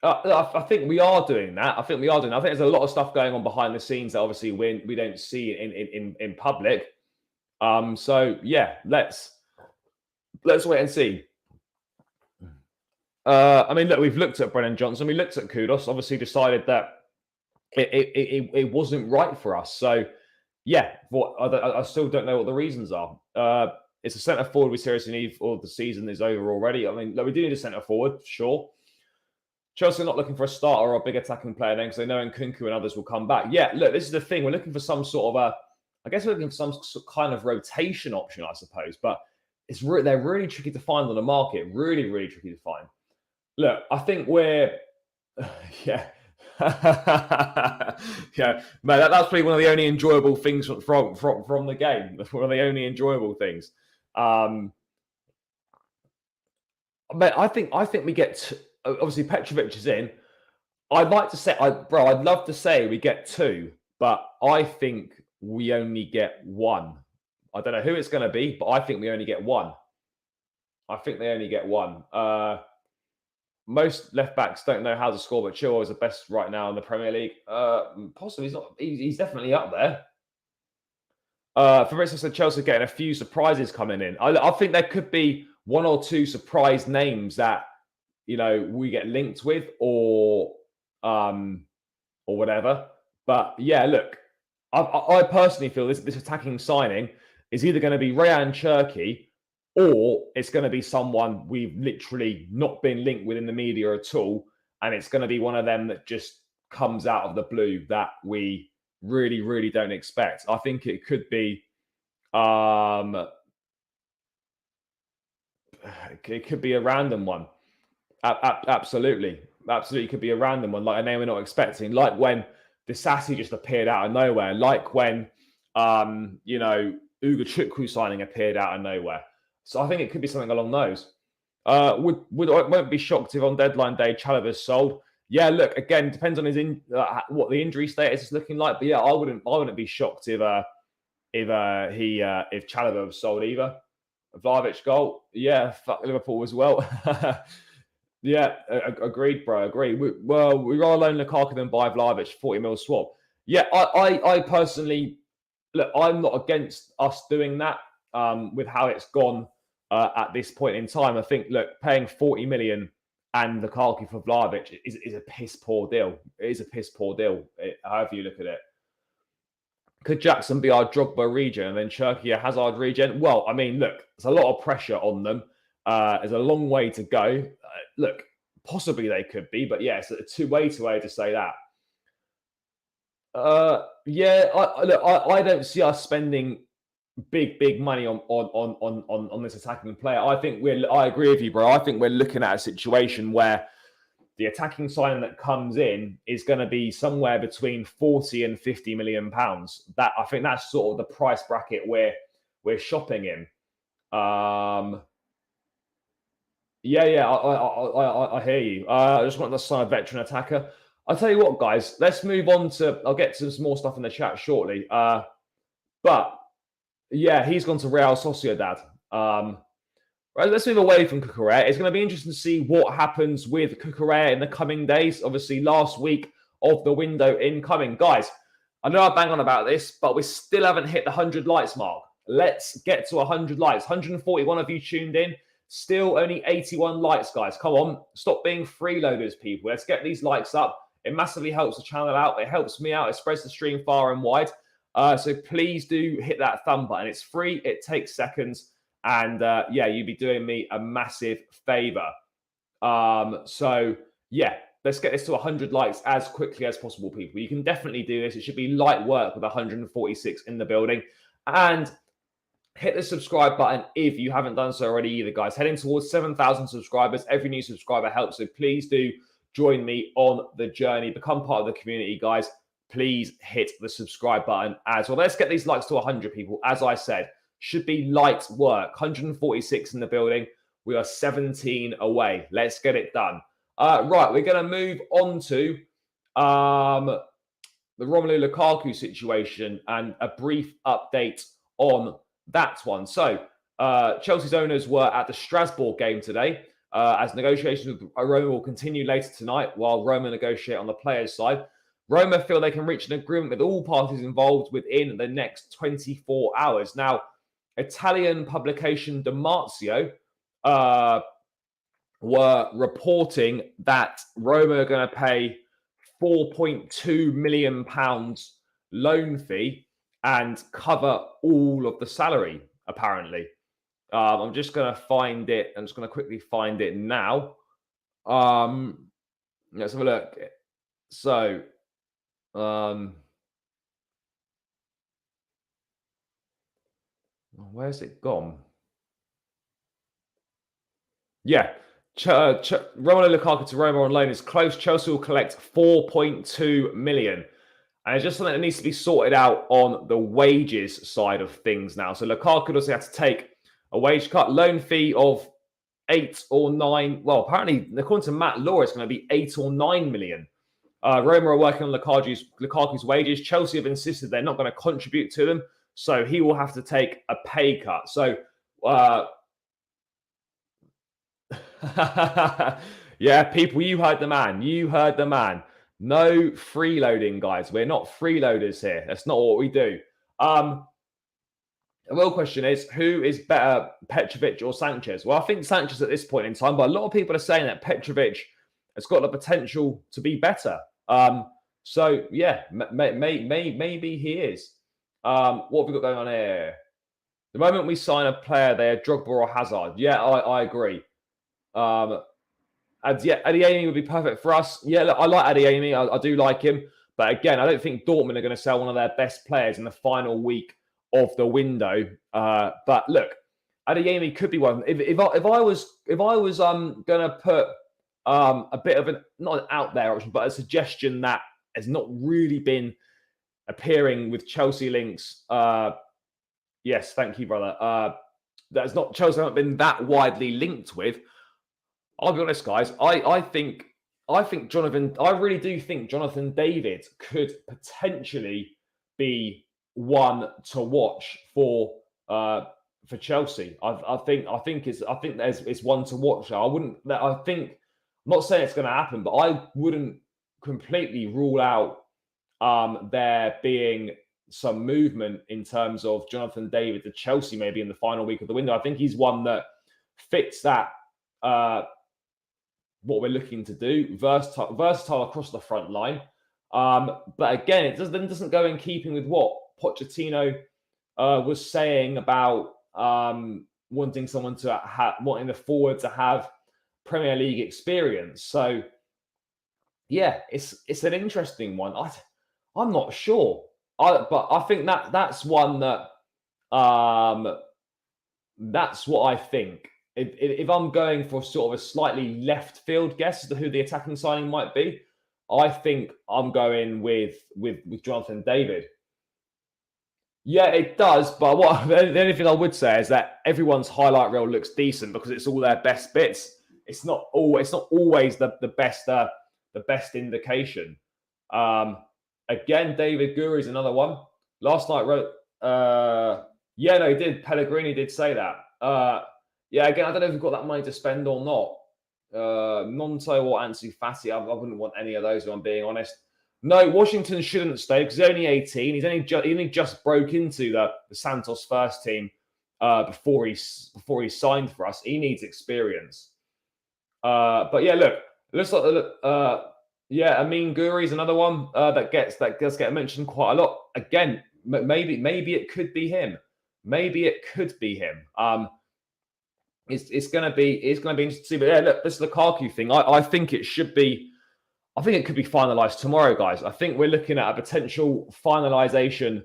I think we are doing that. I think there's a lot of stuff going on behind the scenes that obviously we don't see in public. So yeah, let's wait and see. I mean, look, we've looked at Brennan Johnson. We looked at Kudus. Obviously, decided that it wasn't right for us. So yeah, I still don't know what the reasons are. It's a centre forward we seriously need, or the season is over already. I mean, look, we do need a centre forward, sure. Chelsea are not looking for a starter or a big attacking player then, because they know Nkunku and others will come back. Yeah, look, this is the thing. We're looking for some sort of I guess we're looking for some kind of rotation option, I suppose. But they're really tricky to find on the market. Really, really tricky to find. Look, I think we're, yeah. Yeah, man, that's probably one of the only enjoyable things from the game. One of the only enjoyable things. But I think we get obviously Petrovic is in. I'd like to say, I'd love to say we get two, but I think we only get one. I don't know who it's going to be, but I think we only get one. I think they only get one. Most left backs don't know how to score, but Chilwell is the best right now in the Premier League. Possibly, he's not. He's definitely up there. For instance, Chelsea getting a few surprises coming in. I think there could be one or two surprise names that we get linked with, or whatever. But yeah, look, I personally feel this attacking signing is either going to be Rayan Cherki, or it's going to be someone we've literally not been linked with in the media at all, and it's going to be one of them that just comes out of the blue that we really, really don't expect. I think it could be, it could be a random one. Absolutely, could be a random one, like a name we're not expecting, like when Disasi just appeared out of nowhere, like when Ugochukwu signing appeared out of nowhere. So I think it could be something along those. Won't be shocked if on deadline day Chalobah's sold. Yeah, look, again, depends on his what the injury status is looking like. But yeah, I wouldn't be shocked if Chalobah was sold either. Vlahovic goal, yeah, fuck Liverpool as well. Yeah, agreed, bro. Agreed. We rather loan Lukaku than buy Vlahovic, 40 mil swap. Yeah, I personally look. I'm not against us doing that. With how it's gone at this point in time, I think, look, paying 40 million and Lukaku for Vlahovic is a piss poor deal. It is a piss poor deal, however you look at it. Could Jackson be our Drogba regen and then Cherki a Hazard regen? Well, I mean, look, there's a lot of pressure on them. There's a long way to go. Look, possibly they could be, but yeah, it's way too early to say that. Yeah, I don't see us spending big money on this attacking player. I agree with you, bro. I think we're looking at a situation where the attacking signing that comes in is going to be somewhere between 40 and 50 million pounds. That, I think, that's sort of the price bracket we're shopping in. Yeah, I hear you. I just want to sign a veteran attacker. I'll tell you what, guys. Let's move on to. I'll get to some more stuff in the chat shortly. But yeah, he's gone to Real Sociedad. Right, let's move away from Cucurella. It's going to be interesting to see what happens with Cucurella in the coming days. Obviously, last week of the window incoming. Guys, I know I bang on about this, but we still haven't hit the 100 likes mark. Let's get to 100 likes. 141 of you tuned in. Still only 81 likes, guys. Come on. Stop being freeloaders, people. Let's get these likes up. It massively helps the channel out. It helps me out. It spreads the stream far and wide. So please do hit that thumb button. It's free. It takes seconds. And yeah, you'd be doing me a massive favor. So yeah, let's get this to 100 likes as quickly as possible, people. You can definitely do this. It should be light work with 146 in the building. And hit the subscribe button if you haven't done so already either, guys. Heading towards 7,000 subscribers. Every new subscriber helps. So please do join me on the journey. Become part of the community, guys. Please hit the subscribe button as well. Let's get these likes to 100, people. As I said, should be light work. 146 in the building. We are 17 away. Let's get it done. Right, we're going to move on to the Romelu Lukaku situation and a brief update on that one. So, Chelsea's owners were at the Strasbourg game today, as negotiations with Roma will continue later tonight while Roma negotiate on the players' side. Roma feel they can reach an agreement with all parties involved within the next 24 hours. Now, Italian publication Damartio were reporting that Roma are going to pay £4.2 million loan fee and cover all of the salary, apparently. I'm just going to find it. I'm just going to quickly find it now. Let's have a look. So, where's it gone? Yeah. Romelu Lukaku to Roma on loan is close. Chelsea will collect 4.2 million. And it's just something that needs to be sorted out on the wages side of things now. So Lukaku does have to take a wage cut, loan fee of 8 or 9. Well, apparently, according to Matt Law, it's going to be 8 or 9 million. Roma are working on Lukaku's wages. Chelsea have insisted they're not going to contribute to them, so he will have to take a pay cut. So, yeah, people, you heard the man. You heard the man. No freeloading, guys. We're not freeloaders here. That's not what we do. The real question is, who is better, Petrovic or Sanchez? Well, I think Sanchez at this point in time, but a lot of people are saying that Petrovic has got the potential to be better. So, yeah, maybe he is. What have we got going on here? The moment we sign a player, they're Drogba or Hazard. Yeah, I agree. And yeah, Adeyemi would be perfect for us. Yeah, look, I like Adeyemi. I do like him. But again, I don't think Dortmund are going to sell one of their best players in the final week of the window. But look, Adeyemi could be one. If I was going to put a bit of not an out there option, but a suggestion that has not really been appearing with Chelsea links. Yes, thank you, brother. That's not Chelsea haven't been that widely linked with. I'll be honest, guys. I think Jonathan. I really do think Jonathan David could potentially be one to watch for Chelsea. I think it's one to watch. I'm not saying it's going to happen, but I wouldn't completely rule out there being some movement in terms of Jonathan David to Chelsea maybe in the final week of the window. I think he's one that fits that what we're looking to do, versatile across the front line. But again, it doesn't go in keeping with what Pochettino was saying about wanting someone to wanting the forward to have Premier League experience. So yeah, it's an interesting one. I'm not sure, but I think that's one that that's what I think. If I'm going for sort of a slightly left field guess as to who the attacking signing might be, I think I'm going with Jonathan David. Yeah, it does. But the only thing I would say is that everyone's highlight reel looks decent because it's all their best bits. It's not always the best indication. Again, David Guri is another one. Last night wrote. Yeah, no, he did. Pellegrini did say that. Yeah, again, I don't know if we've got that money to spend or not. Nonto or Ansu Fati, I wouldn't want any of those, if I'm being honest. No, Washington shouldn't stay because he's only 18. He only just broke into the Santos first team before he signed for us. He needs experience. But yeah, look, looks like yeah, Amin Guri is another one that does get mentioned quite a lot. Again, maybe it could be him. Maybe it could be him. It's going to be interesting to see. But yeah, look, this Lukaku thing, I think it should be. I think it could be finalised tomorrow, guys. I think we're looking at a potential finalisation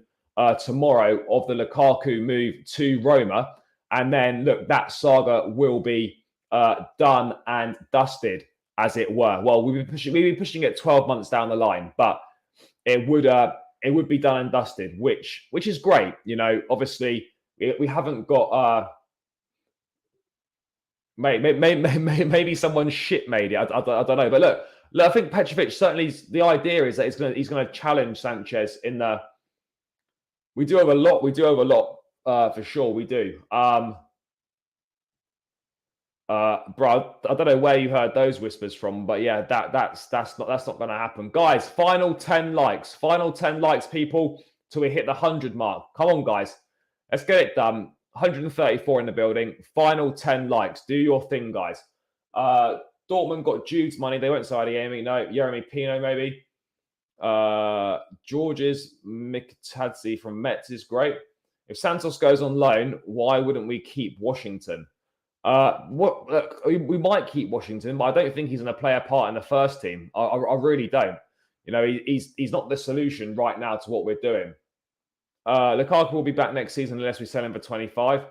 tomorrow of the Lukaku move to Roma, and then look, that saga will be done and dusted, as it were. Well, we'd be pushing it 12 months down the line, but it would be done and dusted, which is great. You know, obviously we haven't got. Maybe someone shit made it. I don't know, but look, I think Petrovic certainly. The idea is that he's going to challenge Sanchez in the. We do have a lot. For sure. We do. Bro, I don't know where you heard those whispers from, but yeah, that's not going to happen, guys. Final 10 likes, people, till we hit the 100 mark. Come on, guys, let's get it done. 134 in the building. Final 10 likes. Do your thing, guys. Dortmund got Jude's money. They won't side Adeyemi. No, Yeremy Pino maybe. George's Mikitadze from Metz is great. If Santos goes on loan, why wouldn't we keep Washington? We might keep Washington, but I don't think he's going to play a part in the first team. I really don't. You know, he's not the solution right now to what we're doing. Lukaku will be back next season unless we sell him for 25.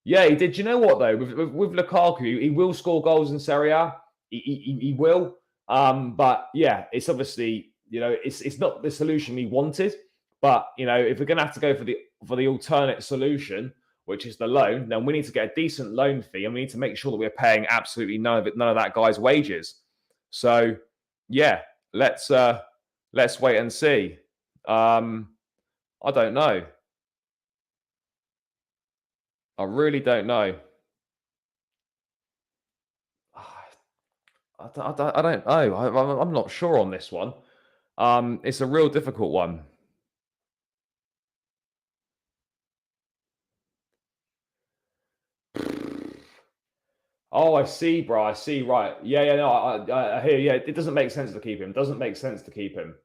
Yeah, he did. You know what though? With Lukaku, he will score goals in Serie A. He will. But yeah, it's obviously, you know, it's not the solution we wanted. But you know, if we're going to have to go for the alternate solution, which is the loan, then we need to get a decent loan fee, and we need to make sure that we're paying absolutely none of that guy's wages. So yeah, let's wait and see. I don't know. I really don't know. I don't know. I'm not sure on this one. It's a real difficult one. Oh, I see, bro. I see. Right. Yeah. No, I hear. Yeah, it doesn't make sense to keep him. Doesn't make sense to keep him.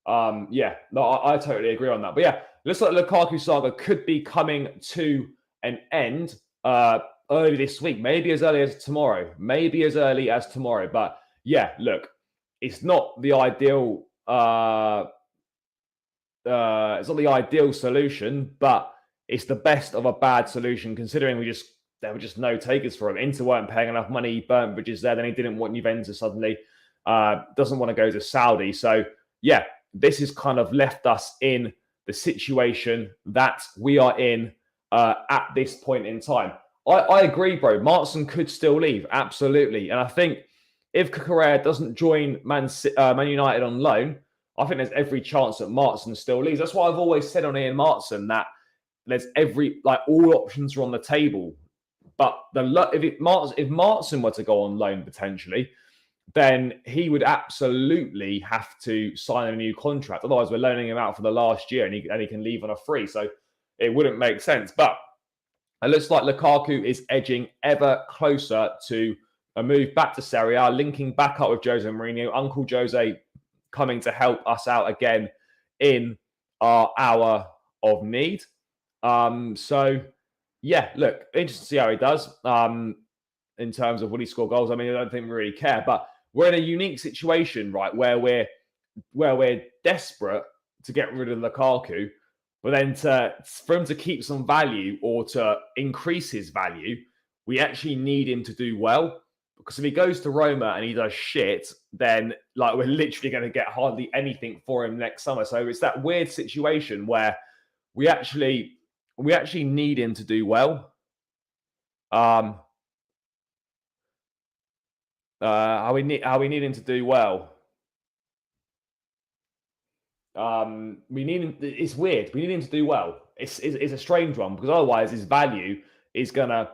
Yeah. No, I totally agree on that. But yeah, looks like Lukaku saga could be coming to an end early this week. Maybe as early as tomorrow. Maybe as early as tomorrow. But yeah, look, it's not the ideal. It's not the ideal solution, but it's the best of a bad solution considering there were just no takers for him. Inter weren't paying enough money, he burnt bridges there, then he didn't want Juventus suddenly, doesn't want to go to Saudi. So yeah, this has kind of left us in the situation that we are in at this point in time. I agree, bro. Martin could still leave, absolutely. And I think if Cucurella doesn't join Man United on loan, I think there's every chance that Martin still leaves. That's why I've always said on Ian Martin that there's all options are on the table. But if Martin were to go on loan potentially, then he would absolutely have to sign a new contract. Otherwise, we're loaning him out for the last year, and he can leave on a free. So it wouldn't make sense. But it looks like Lukaku is edging ever closer to a move back to Serie A, linking back up with Jose Mourinho. Uncle Jose coming to help us out again in our hour of need. So, yeah, look, interesting to see how he does in terms of will he score goals. I mean, I don't think we really care, but we're in a unique situation, right, where we're desperate to get rid of Lukaku, but then for him to keep some value or to increase his value, we actually need him to do well. Because if he goes to Roma and he does shit, then we're literally going to get hardly anything for him next summer. So it's that weird situation where we actually need him to do well. How we need him to do well. We need him. It's weird. We need him to do well. It's a strange one because otherwise his value is gonna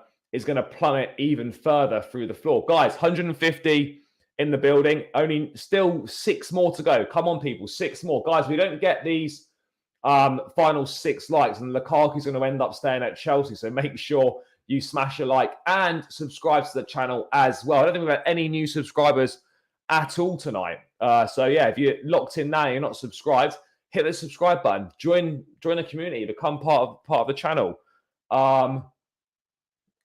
plummet even further through the floor. Guys, 150 in the building. Only still 6 more to go. Come on, people, 6 more. Guys, we don't get these final 6 likes, and Lukaku's going to end up staying at Chelsea. So make sure you smash a like and subscribe to the channel as well. I don't think we've had any new subscribers at all tonight. So yeah, if you're locked in now, you're not subscribed, hit the subscribe button. Join the community. Become part of the channel. What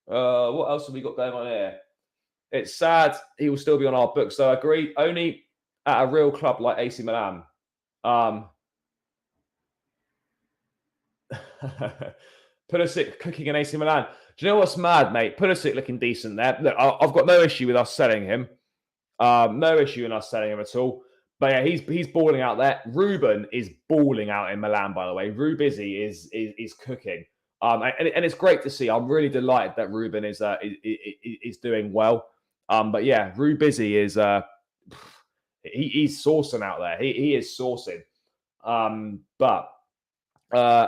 else have we got going on here? It's sad he will still be on our books. So I agree. Only at a real club like AC Milan. Pulisic cooking in AC Milan. Do you know what's mad, mate? Pulisic looking decent there. Look, I've got no issue with us selling him. No issue in us selling him at all. But yeah, he's balling out there. Ruben is balling out in Milan, by the way. Rubizzi is cooking. And it's great to see. I'm really delighted that Ruben is doing well. But yeah, Rubizzi is he's sourcing out there. He is sourcing. But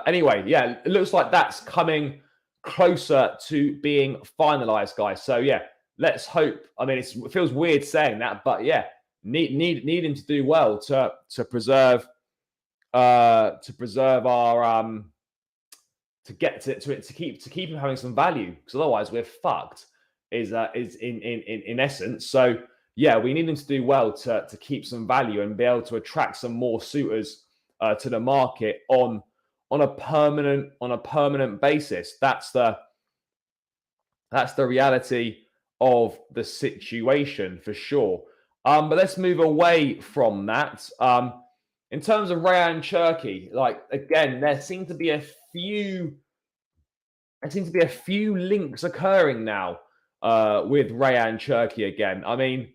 anyway, yeah, it looks like that's coming closer to being finalized, guys. So yeah, let's hope. I mean, it feels weird saying that, but yeah, need him to do well to preserve our to keep him having some value, because otherwise we're fucked. Is in essence. So yeah, we need him to do well to keep some value and be able to attract some more suitors to the market on a permanent basis. That's the reality of the situation for sure. But let's move away from that. In terms of Rayan Cherki, again, there seem to be a few links occurring now with Rayan Cherki again. I mean,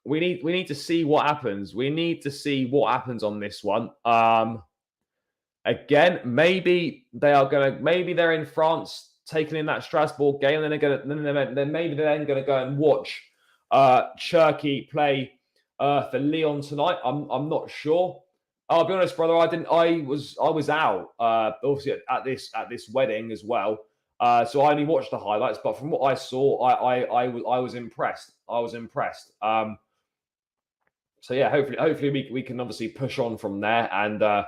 we need to see what happens. We need to see what happens on this one. Again, maybe they're in France taking in that Strasbourg game, and then maybe they're then going to go and watch Cherki play For Leon tonight, I'm not sure. I'll be honest, brother. I was out obviously at this wedding as well. So I only watched the highlights, but from what I saw, I was impressed. I was impressed. So yeah, hopefully we can obviously push on from there and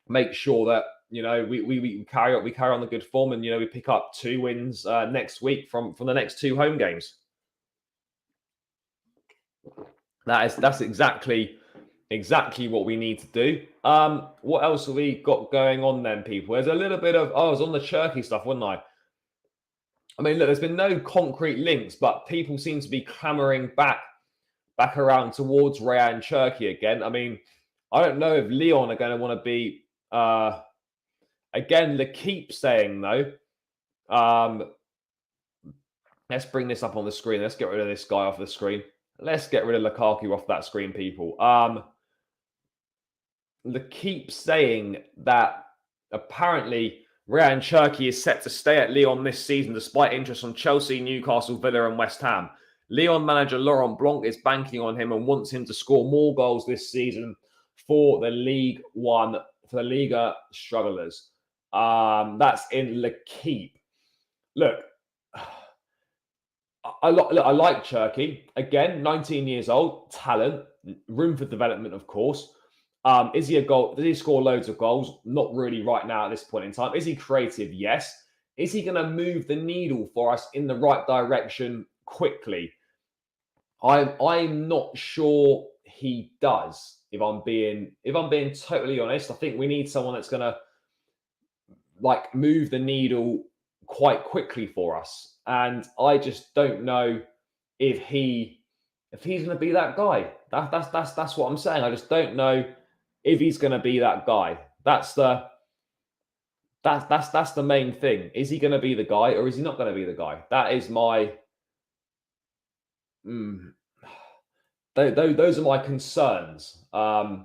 make sure that we carry on the good form, and we pick up 2 wins next week from the next 2 home games. That's exactly what we need to do. What else have we got going on then, people? There's a little bit of I was on the Cherki stuff, wasn't I? I mean, look, there's been no concrete links, but people seem to be clamoring back around towards Rayan Cherki again. I mean, I don't know if Leon are going to want to be again. The keep saying though. Let's bring this up on the screen. Let's get rid of this guy off the screen. Let's get rid of Lukaku off that screen, people. The keep saying that apparently Rayan Cherki is set to stay at Lyon this season despite interest from Chelsea, Newcastle, Villa and West Ham. Lyon manager Laurent Blanc is banking on him and wants him to score more goals this season for the League One, for the Liga strugglers. That's in L'Equipe. Look, I like Cherki. Again, 19 years old, talent, room for development, of course. Is he a goal? Does he score loads of goals? Not really right now at this point in time. Is he creative? Yes. Is he going to move the needle for us in the right direction quickly? I'm not sure he does. If I'm being totally honest, I think we need someone that's going to move the needle quite quickly for us. And I just don't know if he's going to be that guy. That's what I'm saying. I just don't know if he's going to be that guy. That's the main thing. Is he going to be the guy or is he not going to be the guy? That is my those are my concerns. I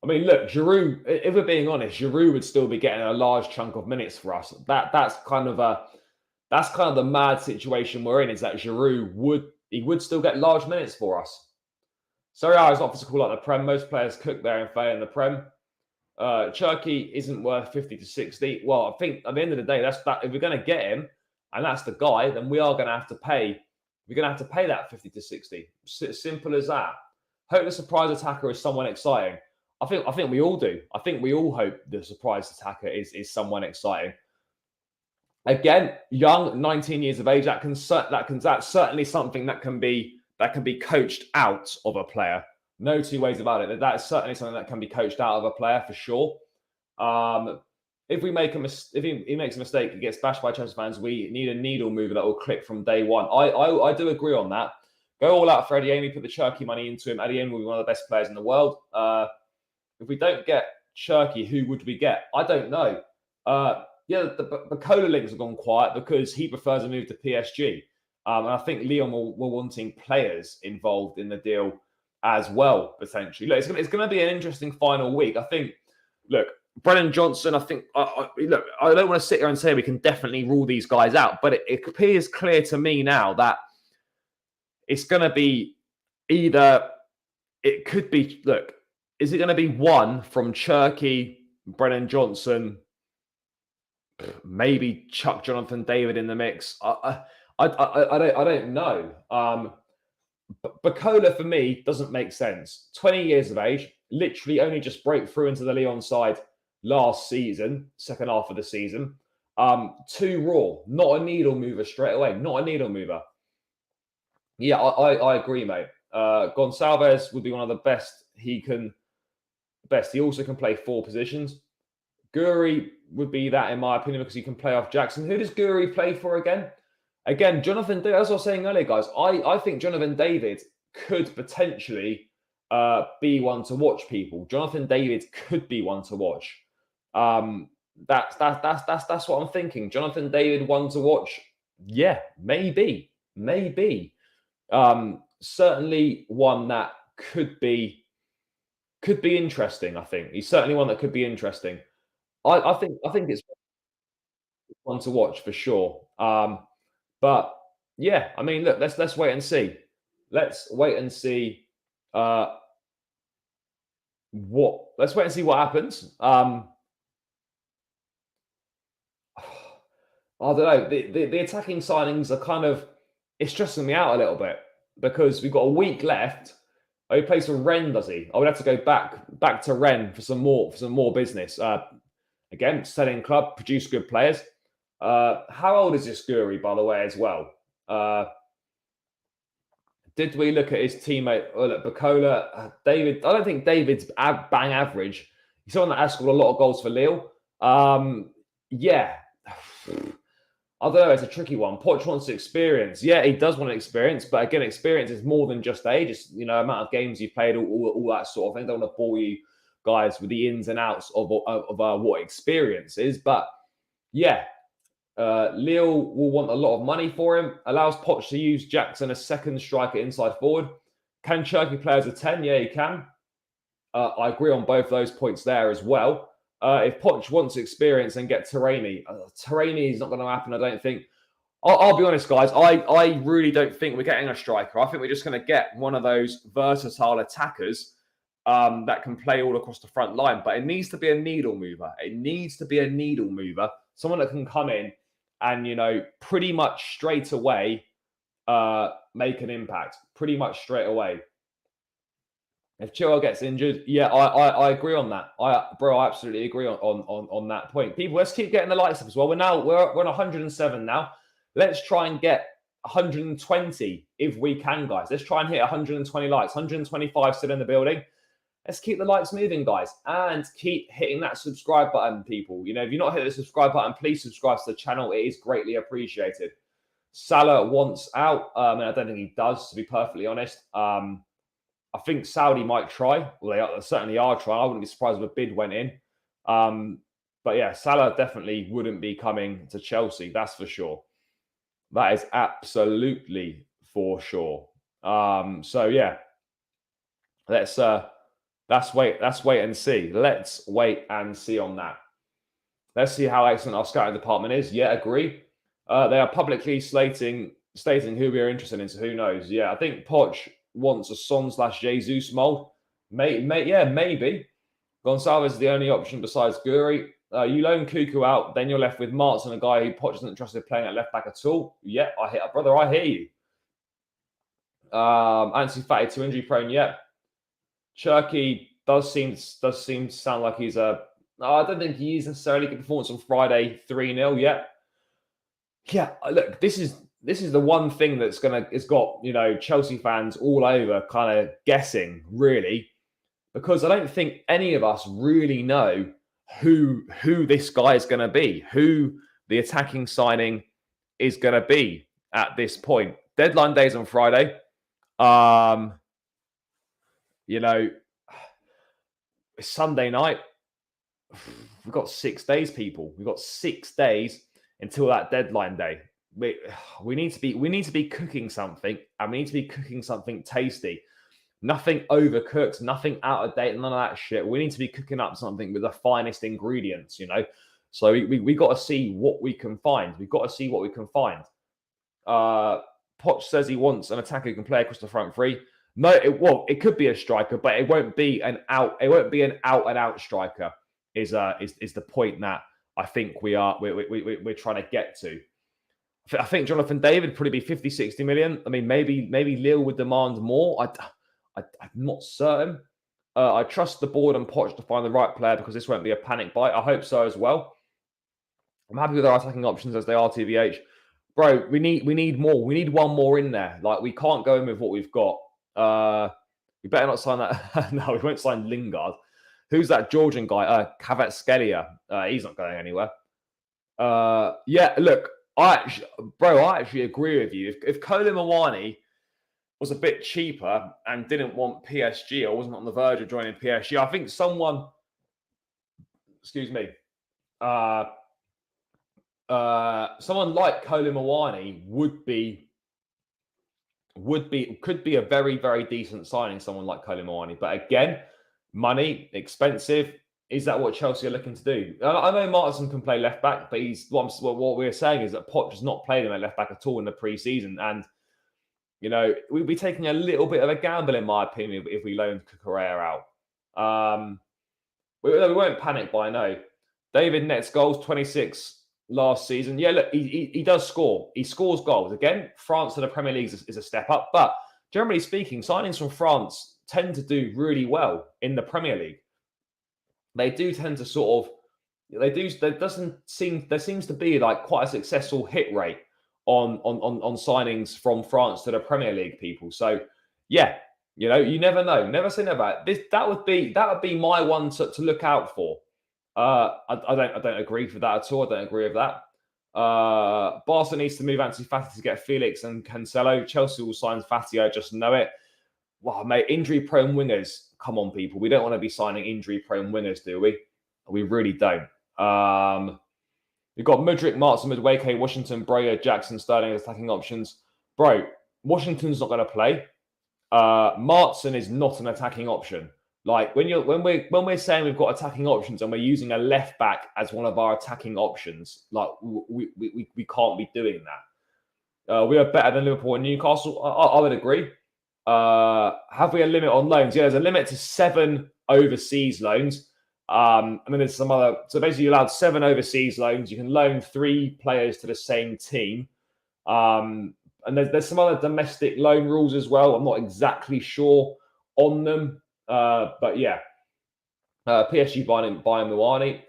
mean, look, Giroud, if we're being honest, Giroud would still be getting a large chunk of minutes for us. That's kind of the mad situation we're in, is that Giroud would still get large minutes for us. Serie A is not physical like the Prem. Most players cook there and fail in the Prem. Cherki isn't worth 50 to 60. Well, I think at the end of the day, that's that. If we're going to get him, and that's the guy, then we are going to have to pay. We're going to have to pay that 50 to 60. Simple as that. Hope the surprise attacker is someone exciting. I think we all do. I think we all hope the surprise attacker is someone exciting. Again, young, 19 years of age. That's certainly something that can be coached out of a player. No two ways about it. That is certainly something that can be coached out of a player for sure. If he makes a mistake, he gets bashed by Chelsea fans. We need a needle mover that will click from day one. I do agree on that. Go all out for Adeyemi. Put the Cherki money into him. Adeyemi will be one of the best players in the world. If we don't get Cherki, who would we get? I don't know. The Cola links have gone quiet because he prefers a move to PSG. And I think Lyon were wanting players involved in the deal as well, potentially. Look, it's going to be an interesting final week. I think, look, Brennan Johnson, I think, look, I don't want to sit here and say we can definitely rule these guys out, but it appears clear to me now that it's going to be either, it could be, look, is it going to be one from Cherki, Brennan Johnson, maybe chuck Jonathan David in the mix? I don't know. Bacola for me doesn't make sense. 20 years of age, literally only just broke through into the Lyon side last season, second half of the season. Too raw, not a needle mover straight away, not a needle mover. Yeah, I agree, mate. Gonçalves would be one of the best he can. He also can play 4 positions. Guri would be that, in my opinion, because he can play off Jackson. Who does Guri play for again? Again, Jonathan David, as I was saying earlier, guys, I think Jonathan David could potentially be one to watch, people. Jonathan David could be one to watch. That's what I'm thinking. Jonathan David, one to watch. Yeah, maybe. Certainly one that could be interesting. I think he's certainly one that could be interesting. I think it's one to watch for sure. But yeah, I mean, look, let's wait and see. let's wait and see what happens. I don't know. The attacking signings are kind of, it's stressing me out a little bit because we've got a week left. Oh, he plays for Rennes, does he? I would have to go back to Rennes for some more business. Again, selling club, produce good players. How old is this Guri, by the way, as well? Did we look at his teammate? Oh, look, Bacola, David. I don't think David's bang average. He's someone that has scored a lot of goals for Lille. Yeah. I don't know, it's a tricky one. Poch wants experience. Yeah, he does want experience, but again, experience is more than just age. It's, amount of games you've played, all that sort of thing. I don't want to bore you guys with the ins and outs of what experience is, but yeah, Lille will want a lot of money for him. Allows Poch to use Jackson as second striker inside forward. Can Cherki play as a 10? Yeah, he can. I agree on both those points there as well. If Poch wants experience and get Taremi is not going to happen, I don't think. I'll be honest, guys. I really don't think we're getting a striker. I think we're just going to get one of those versatile attackers that can play all across the front line. But it needs to be a needle mover. It needs to be a needle mover. Someone that can come in and, pretty much straight away make an impact. Pretty much straight away. If Chilwell gets injured, yeah, I agree on that. I absolutely agree on that point. People, let's keep getting the lights up as well. We're on 107 now. Let's try and get 120 if we can, guys. Let's try and hit 120 likes. 125 still in the building. Let's keep the lights moving, guys, and keep hitting that subscribe button, people. If you're not hitting the subscribe button, please subscribe to the channel. It is greatly appreciated. Salah wants out, and I don't think he does, to be perfectly honest. I think Saudi might try. Well, they certainly are trying. I wouldn't be surprised if a bid went in. But yeah, Salah definitely wouldn't be coming to Chelsea. That's for sure. That is absolutely for sure. So yeah, let's wait and see. Let's wait and see on that. Let's see how excellent our scouting department is. Yeah, agree. They are publicly stating who we are interested in. So who knows? Yeah, I think Poch wants a Son/Jesus mold. Maybe. Gonçalves is the only option besides Guri. You loan Cucurella out, then you're left with Martin, a guy who Poch isn't interested in playing at left back at all. Yeah, I hear you. Anthony Fati too injury prone. Yeah, Cherki does seem to sound like he's I don't think he is necessarily good performance on Friday 3-0. Yeah. Look, this is the one thing it's got Chelsea fans all over kind of guessing, really, because I don't think any of us really know who this guy is going to be, who the attacking signing is going to be at this point. Deadline day's on Friday. It's Sunday night. We've got 6 days, people. We've got 6 days until that deadline day. We need to be cooking something, and we need to be cooking something tasty. Nothing overcooked, nothing out of date, none of that shit. We need to be cooking up something with the finest ingredients, So we got to see what we can find. We've got to see what we can find. Poch says he wants an attacker who can play across the front three. No, it could be a striker, but it won't be an out. It won't be an out and out striker. Is the point that I think we're trying to get to. I think Jonathan David would probably be 50, 60 million. I mean, maybe Lille would demand more. I'm not certain. I trust the board and Poch to find the right player because this won't be a panic buy. I hope so as well. I'm happy with our attacking options as they are, TVH. Bro, we need more. We need one more in there. Like, we can't go in with what we've got. We better not sign that. No, we won't sign Lingard. Who's that Georgian guy? Kvaratskhelia. He's not going anywhere. Yeah, look, I actually agree with you. If Kolo Muani was a bit cheaper and didn't want PSG or wasn't on the verge of joining PSG, I think someone, someone like Kolo Muani could be a very, very decent signing, someone like Kolo Muani. But again, money, expensive. Is that what Chelsea are looking to do? I know Martinson can play left back, but what we're saying is that Poch has not played him at left back at all in the pre-season. And You know, we'd be taking a little bit of a gamble, in my opinion, if we loaned Cucurella out. We won't panic by no. David nets goals, 26 last season. Yeah, look, he does score. He scores goals. Again, France to the Premier League is a step up. But generally speaking, signings from France tend to do really well in the Premier League. They do tend to sort of, there seems to be like quite a successful hit rate on signings from France to the Premier League, people. So yeah, you know, you never know. Never say never. That would be my one to look out for. I don't agree with that at all. I don't agree with that. Barca needs to move Ansu Fati to get Felix and Cancelo. Chelsea will sign Fati. I just know it. Wow, mate, injury-prone wingers. Come on, people. We don't want to be signing injury-prone wingers, do we? We really don't. We've got Mudryk, Martin, Madueke, Washington, Breyer, Jackson, Sterling as attacking options. Bro, Washington's not going to play. Martin is not an attacking option. Like when we're saying we've got attacking options and we're using a left back as one of our attacking options, like we can't be doing that. We are better than Liverpool and Newcastle. I would agree. Have we a limit on loans? Yeah, there's a limit to 7 overseas loans. And then there's some other. So basically, you're allowed 7 overseas loans. You can loan 3 players to the same team. And there's some other domestic loan rules as well. I'm not exactly sure on them. But yeah, PSG buying Muani.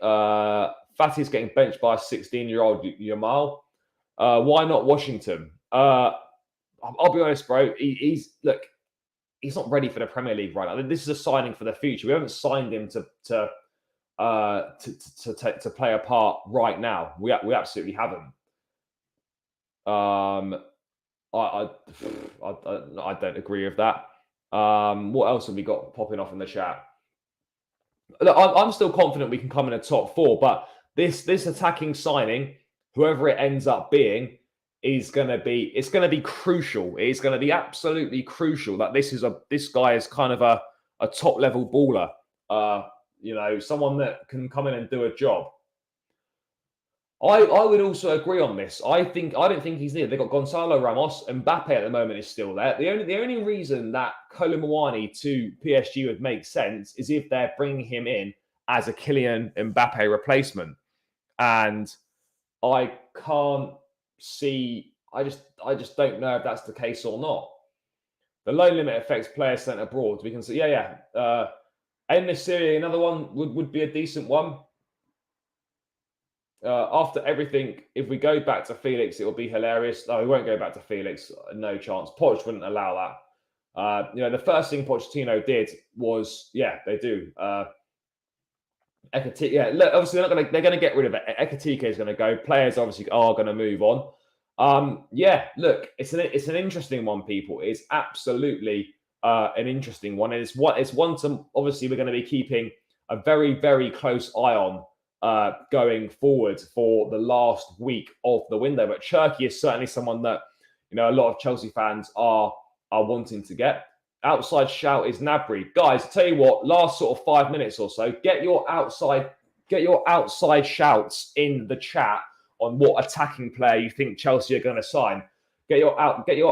Fati's getting benched by a 16-year-old Yamal. Why not Washington? I'll be honest, bro. He's not ready for the Premier League right now. This is a signing for the future. We haven't signed him to play a part right now. We absolutely haven't. I don't agree with that. What else have we got popping off in the chat? Look, I'm still confident we can come in the top 4, but this attacking signing, whoever it ends up being, is going to be crucial. It's going to be absolutely crucial that this guy is kind of a top level baller. You know, someone that can come in and do a job. I would also agree on this. I don't think he's needed. They've got Gonzalo Ramos. Mbappe at the moment is still there. The only reason that Kolo Muani to PSG would make sense is if they're bringing him in as a Kylian Mbappe replacement. And I can't see. I just don't know if that's the case or not. The loan limit affects players sent abroad. We can see, En-Nesyri, another one would be a decent one. After everything, if we go back to Felix, it will be hilarious. No, we won't go back to Felix. No chance. Poch wouldn't allow that. The first thing Pochettino did was, they do. Ekitike, look, obviously they're going to get rid of it. Ekitike is going to go. Players obviously are going to move on. Look, it's an interesting one, people. It's absolutely an interesting one. It's one to obviously we're going to be keeping a very, very close eye on. Going forward for the last week of the window. But Cherki is certainly someone that, a lot of Chelsea fans are wanting to get. Outside shout is Nabry. Guys, I tell you what, last sort of 5 minutes or so, get your outside shouts in the chat on what attacking player you think Chelsea are going to sign. Get your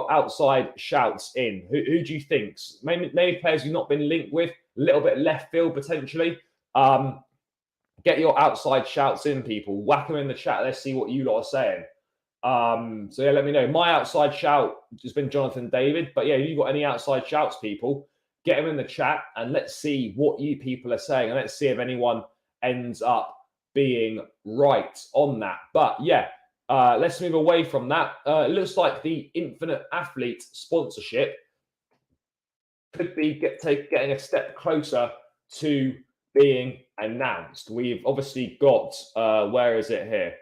outside shouts in. Who do you think? Maybe players you've not been linked with, a little bit left field potentially. Get your outside shouts in, people. Whack them in the chat. Let's see what you lot are saying. Let me know. My outside shout has been Jonathan David. But yeah, you got any outside shouts, people? Get them in the chat and let's see what you people are saying. And let's see if anyone ends up being right on that. But yeah, let's move away from that. It looks like the Infinite Athlete sponsorship could be getting a step closer to being announced. We've obviously got where is it here?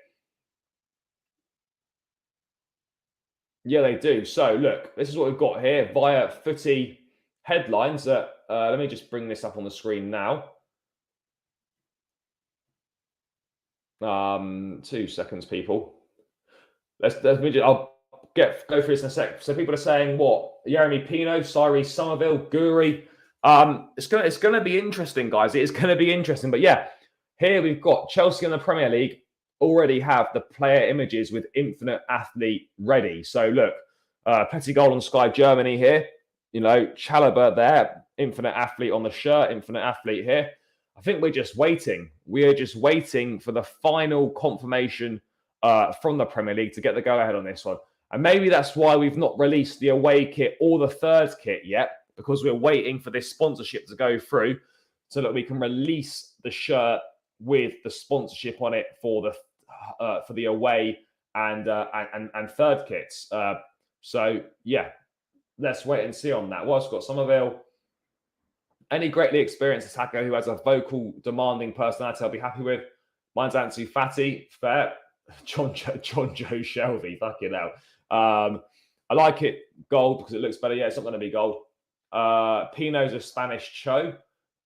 Yeah, they do. So look, this is what we've got here via Footy headlines. Let me just bring this up on the screen now. 2 seconds, people. I'll go through this in a sec. So people are saying what? Jeremy Pino, Cyril Somerville, Guri. It's gonna be interesting, guys. It is gonna be interesting. But yeah, here we've got Chelsea in the Premier League already have the player images with Infinite Athlete ready. So look, Petty Gold on Sky Germany here. You know, Chalobah there, infinite athlete on the shirt, infinite athlete here. I think we're just waiting. We're just waiting for the final confirmation from the Premier League to get the go-ahead on this one. And maybe that's why we've not released the away kit or the third kit yet, because we're waiting for this sponsorship to go through so that we can release the shirt with the sponsorship on it for the away and third kits. So yeah, let's wait and see on that. Well, Scott Somerville, any greatly experienced attacker who has a vocal, demanding personality, I'll be happy with. Mine's Ansu Fati, fair. John Joe Shelby, fucking hell. I like it gold because it looks better. Yeah, it's not going to be gold. Pino's a Spanish Cho.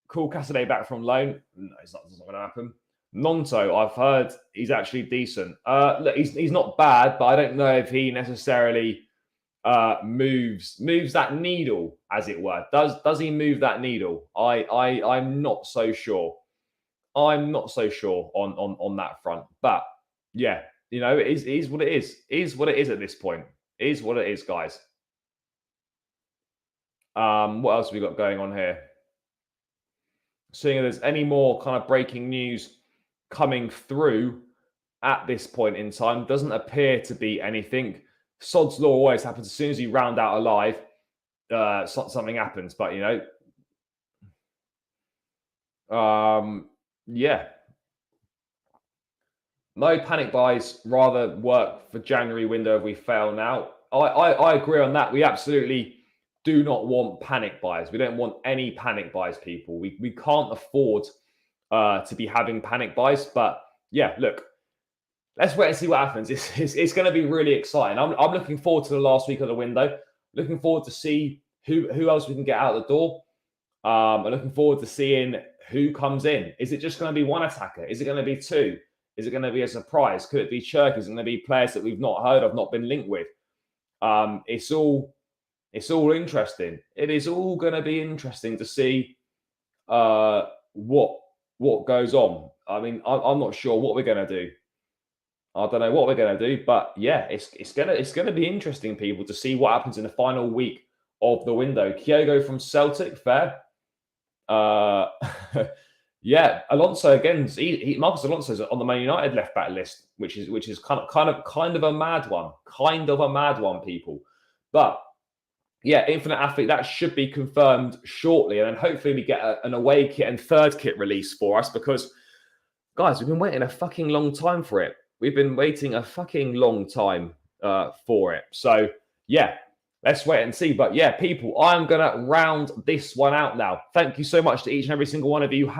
Cool Cassidy back from loan. No, it's not going to happen. Nonto, I've heard he's actually decent. Look, he's not bad, but I don't know if he necessarily moves that needle, as it were. Does he move that needle? I'm not so sure. I'm not so sure on that front. But yeah, you know, it is what it is. It is what it is at this point. It is what it is, guys. What else have we got going on here? Seeing if there's any more kind of breaking news coming through at this point in time, doesn't appear to be anything. Sod's law always happens. As soon as you round out alive, something happens. But, you know, yeah. No panic buys, rather work for January window if we fail now. I agree on that. We absolutely do not want panic buys. We don't want any panic buys, people. We can't afford to be having panic buys. But yeah, look, let's wait and see what happens. It's going to be really exciting. I'm looking forward to the last week of the window. Looking forward to see who else we can get out the door. I'm looking forward to seeing who comes in. Is it just going to be one attacker? Is it going to be two? Is it going to be a surprise? Could it be Cherki? Is it going to be players that we've not heard of, not been linked with? It's all interesting. It is all going to be interesting to see what goes on. I mean, I'm not sure what we're going to do. I don't know what we're going to do, but yeah, it's gonna be interesting, people, to see what happens in the final week of the window. Kyogo from Celtic, fair. Yeah, Alonso again. Marcus Alonso's on the Man United left back list, which is kind of a mad one, people. But yeah, infinite athlete, that should be confirmed shortly, and then hopefully we get an away kit and third kit release for us, because guys, we've been waiting a fucking long time for it. We've been waiting a fucking long time for it. So yeah, let's wait and see. But yeah, people, I'm going to round this one out now. Thank you so much to each and every single one of you.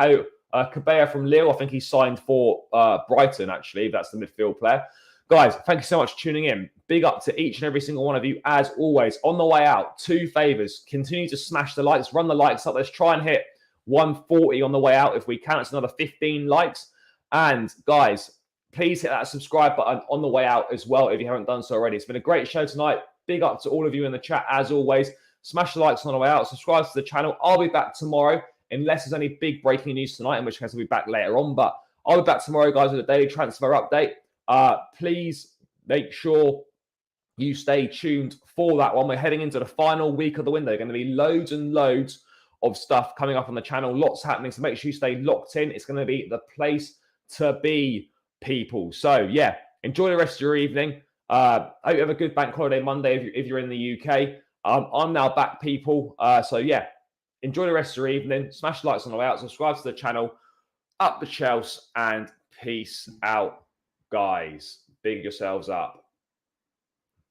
Cabella from Lille, I think he signed for Brighton, actually. That's the midfield player. Guys, thank you so much for tuning in. Big up to each and every single one of you, as always. On the way out, 2 favors. Continue to smash the likes, run the likes up. Let's try and hit 140 on the way out. If we can, it's another 15 likes. And guys, please hit that subscribe button on the way out as well if you haven't done so already. It's been a great show tonight. Big up to all of you in the chat, as always. Smash the likes on the way out. Subscribe to the channel. I'll be back tomorrow, unless there's any big breaking news tonight, in which case I'll be back later on. But I'll be back tomorrow, guys, with a daily transfer update. Please make sure you stay tuned for that one. We're heading into the final week of the window. Going to be loads and loads of stuff coming up on the channel. Lots happening, so make sure you stay locked in. It's going to be the place to be, people. So yeah, enjoy the rest of your evening. I hope you have a good bank holiday Monday if you're in the UK. I'm now back, people. So yeah, enjoy the rest of your evening. Smash the likes on the way out. Subscribe to the channel. Up the Chelsea, and peace out, guys. Big yourselves up.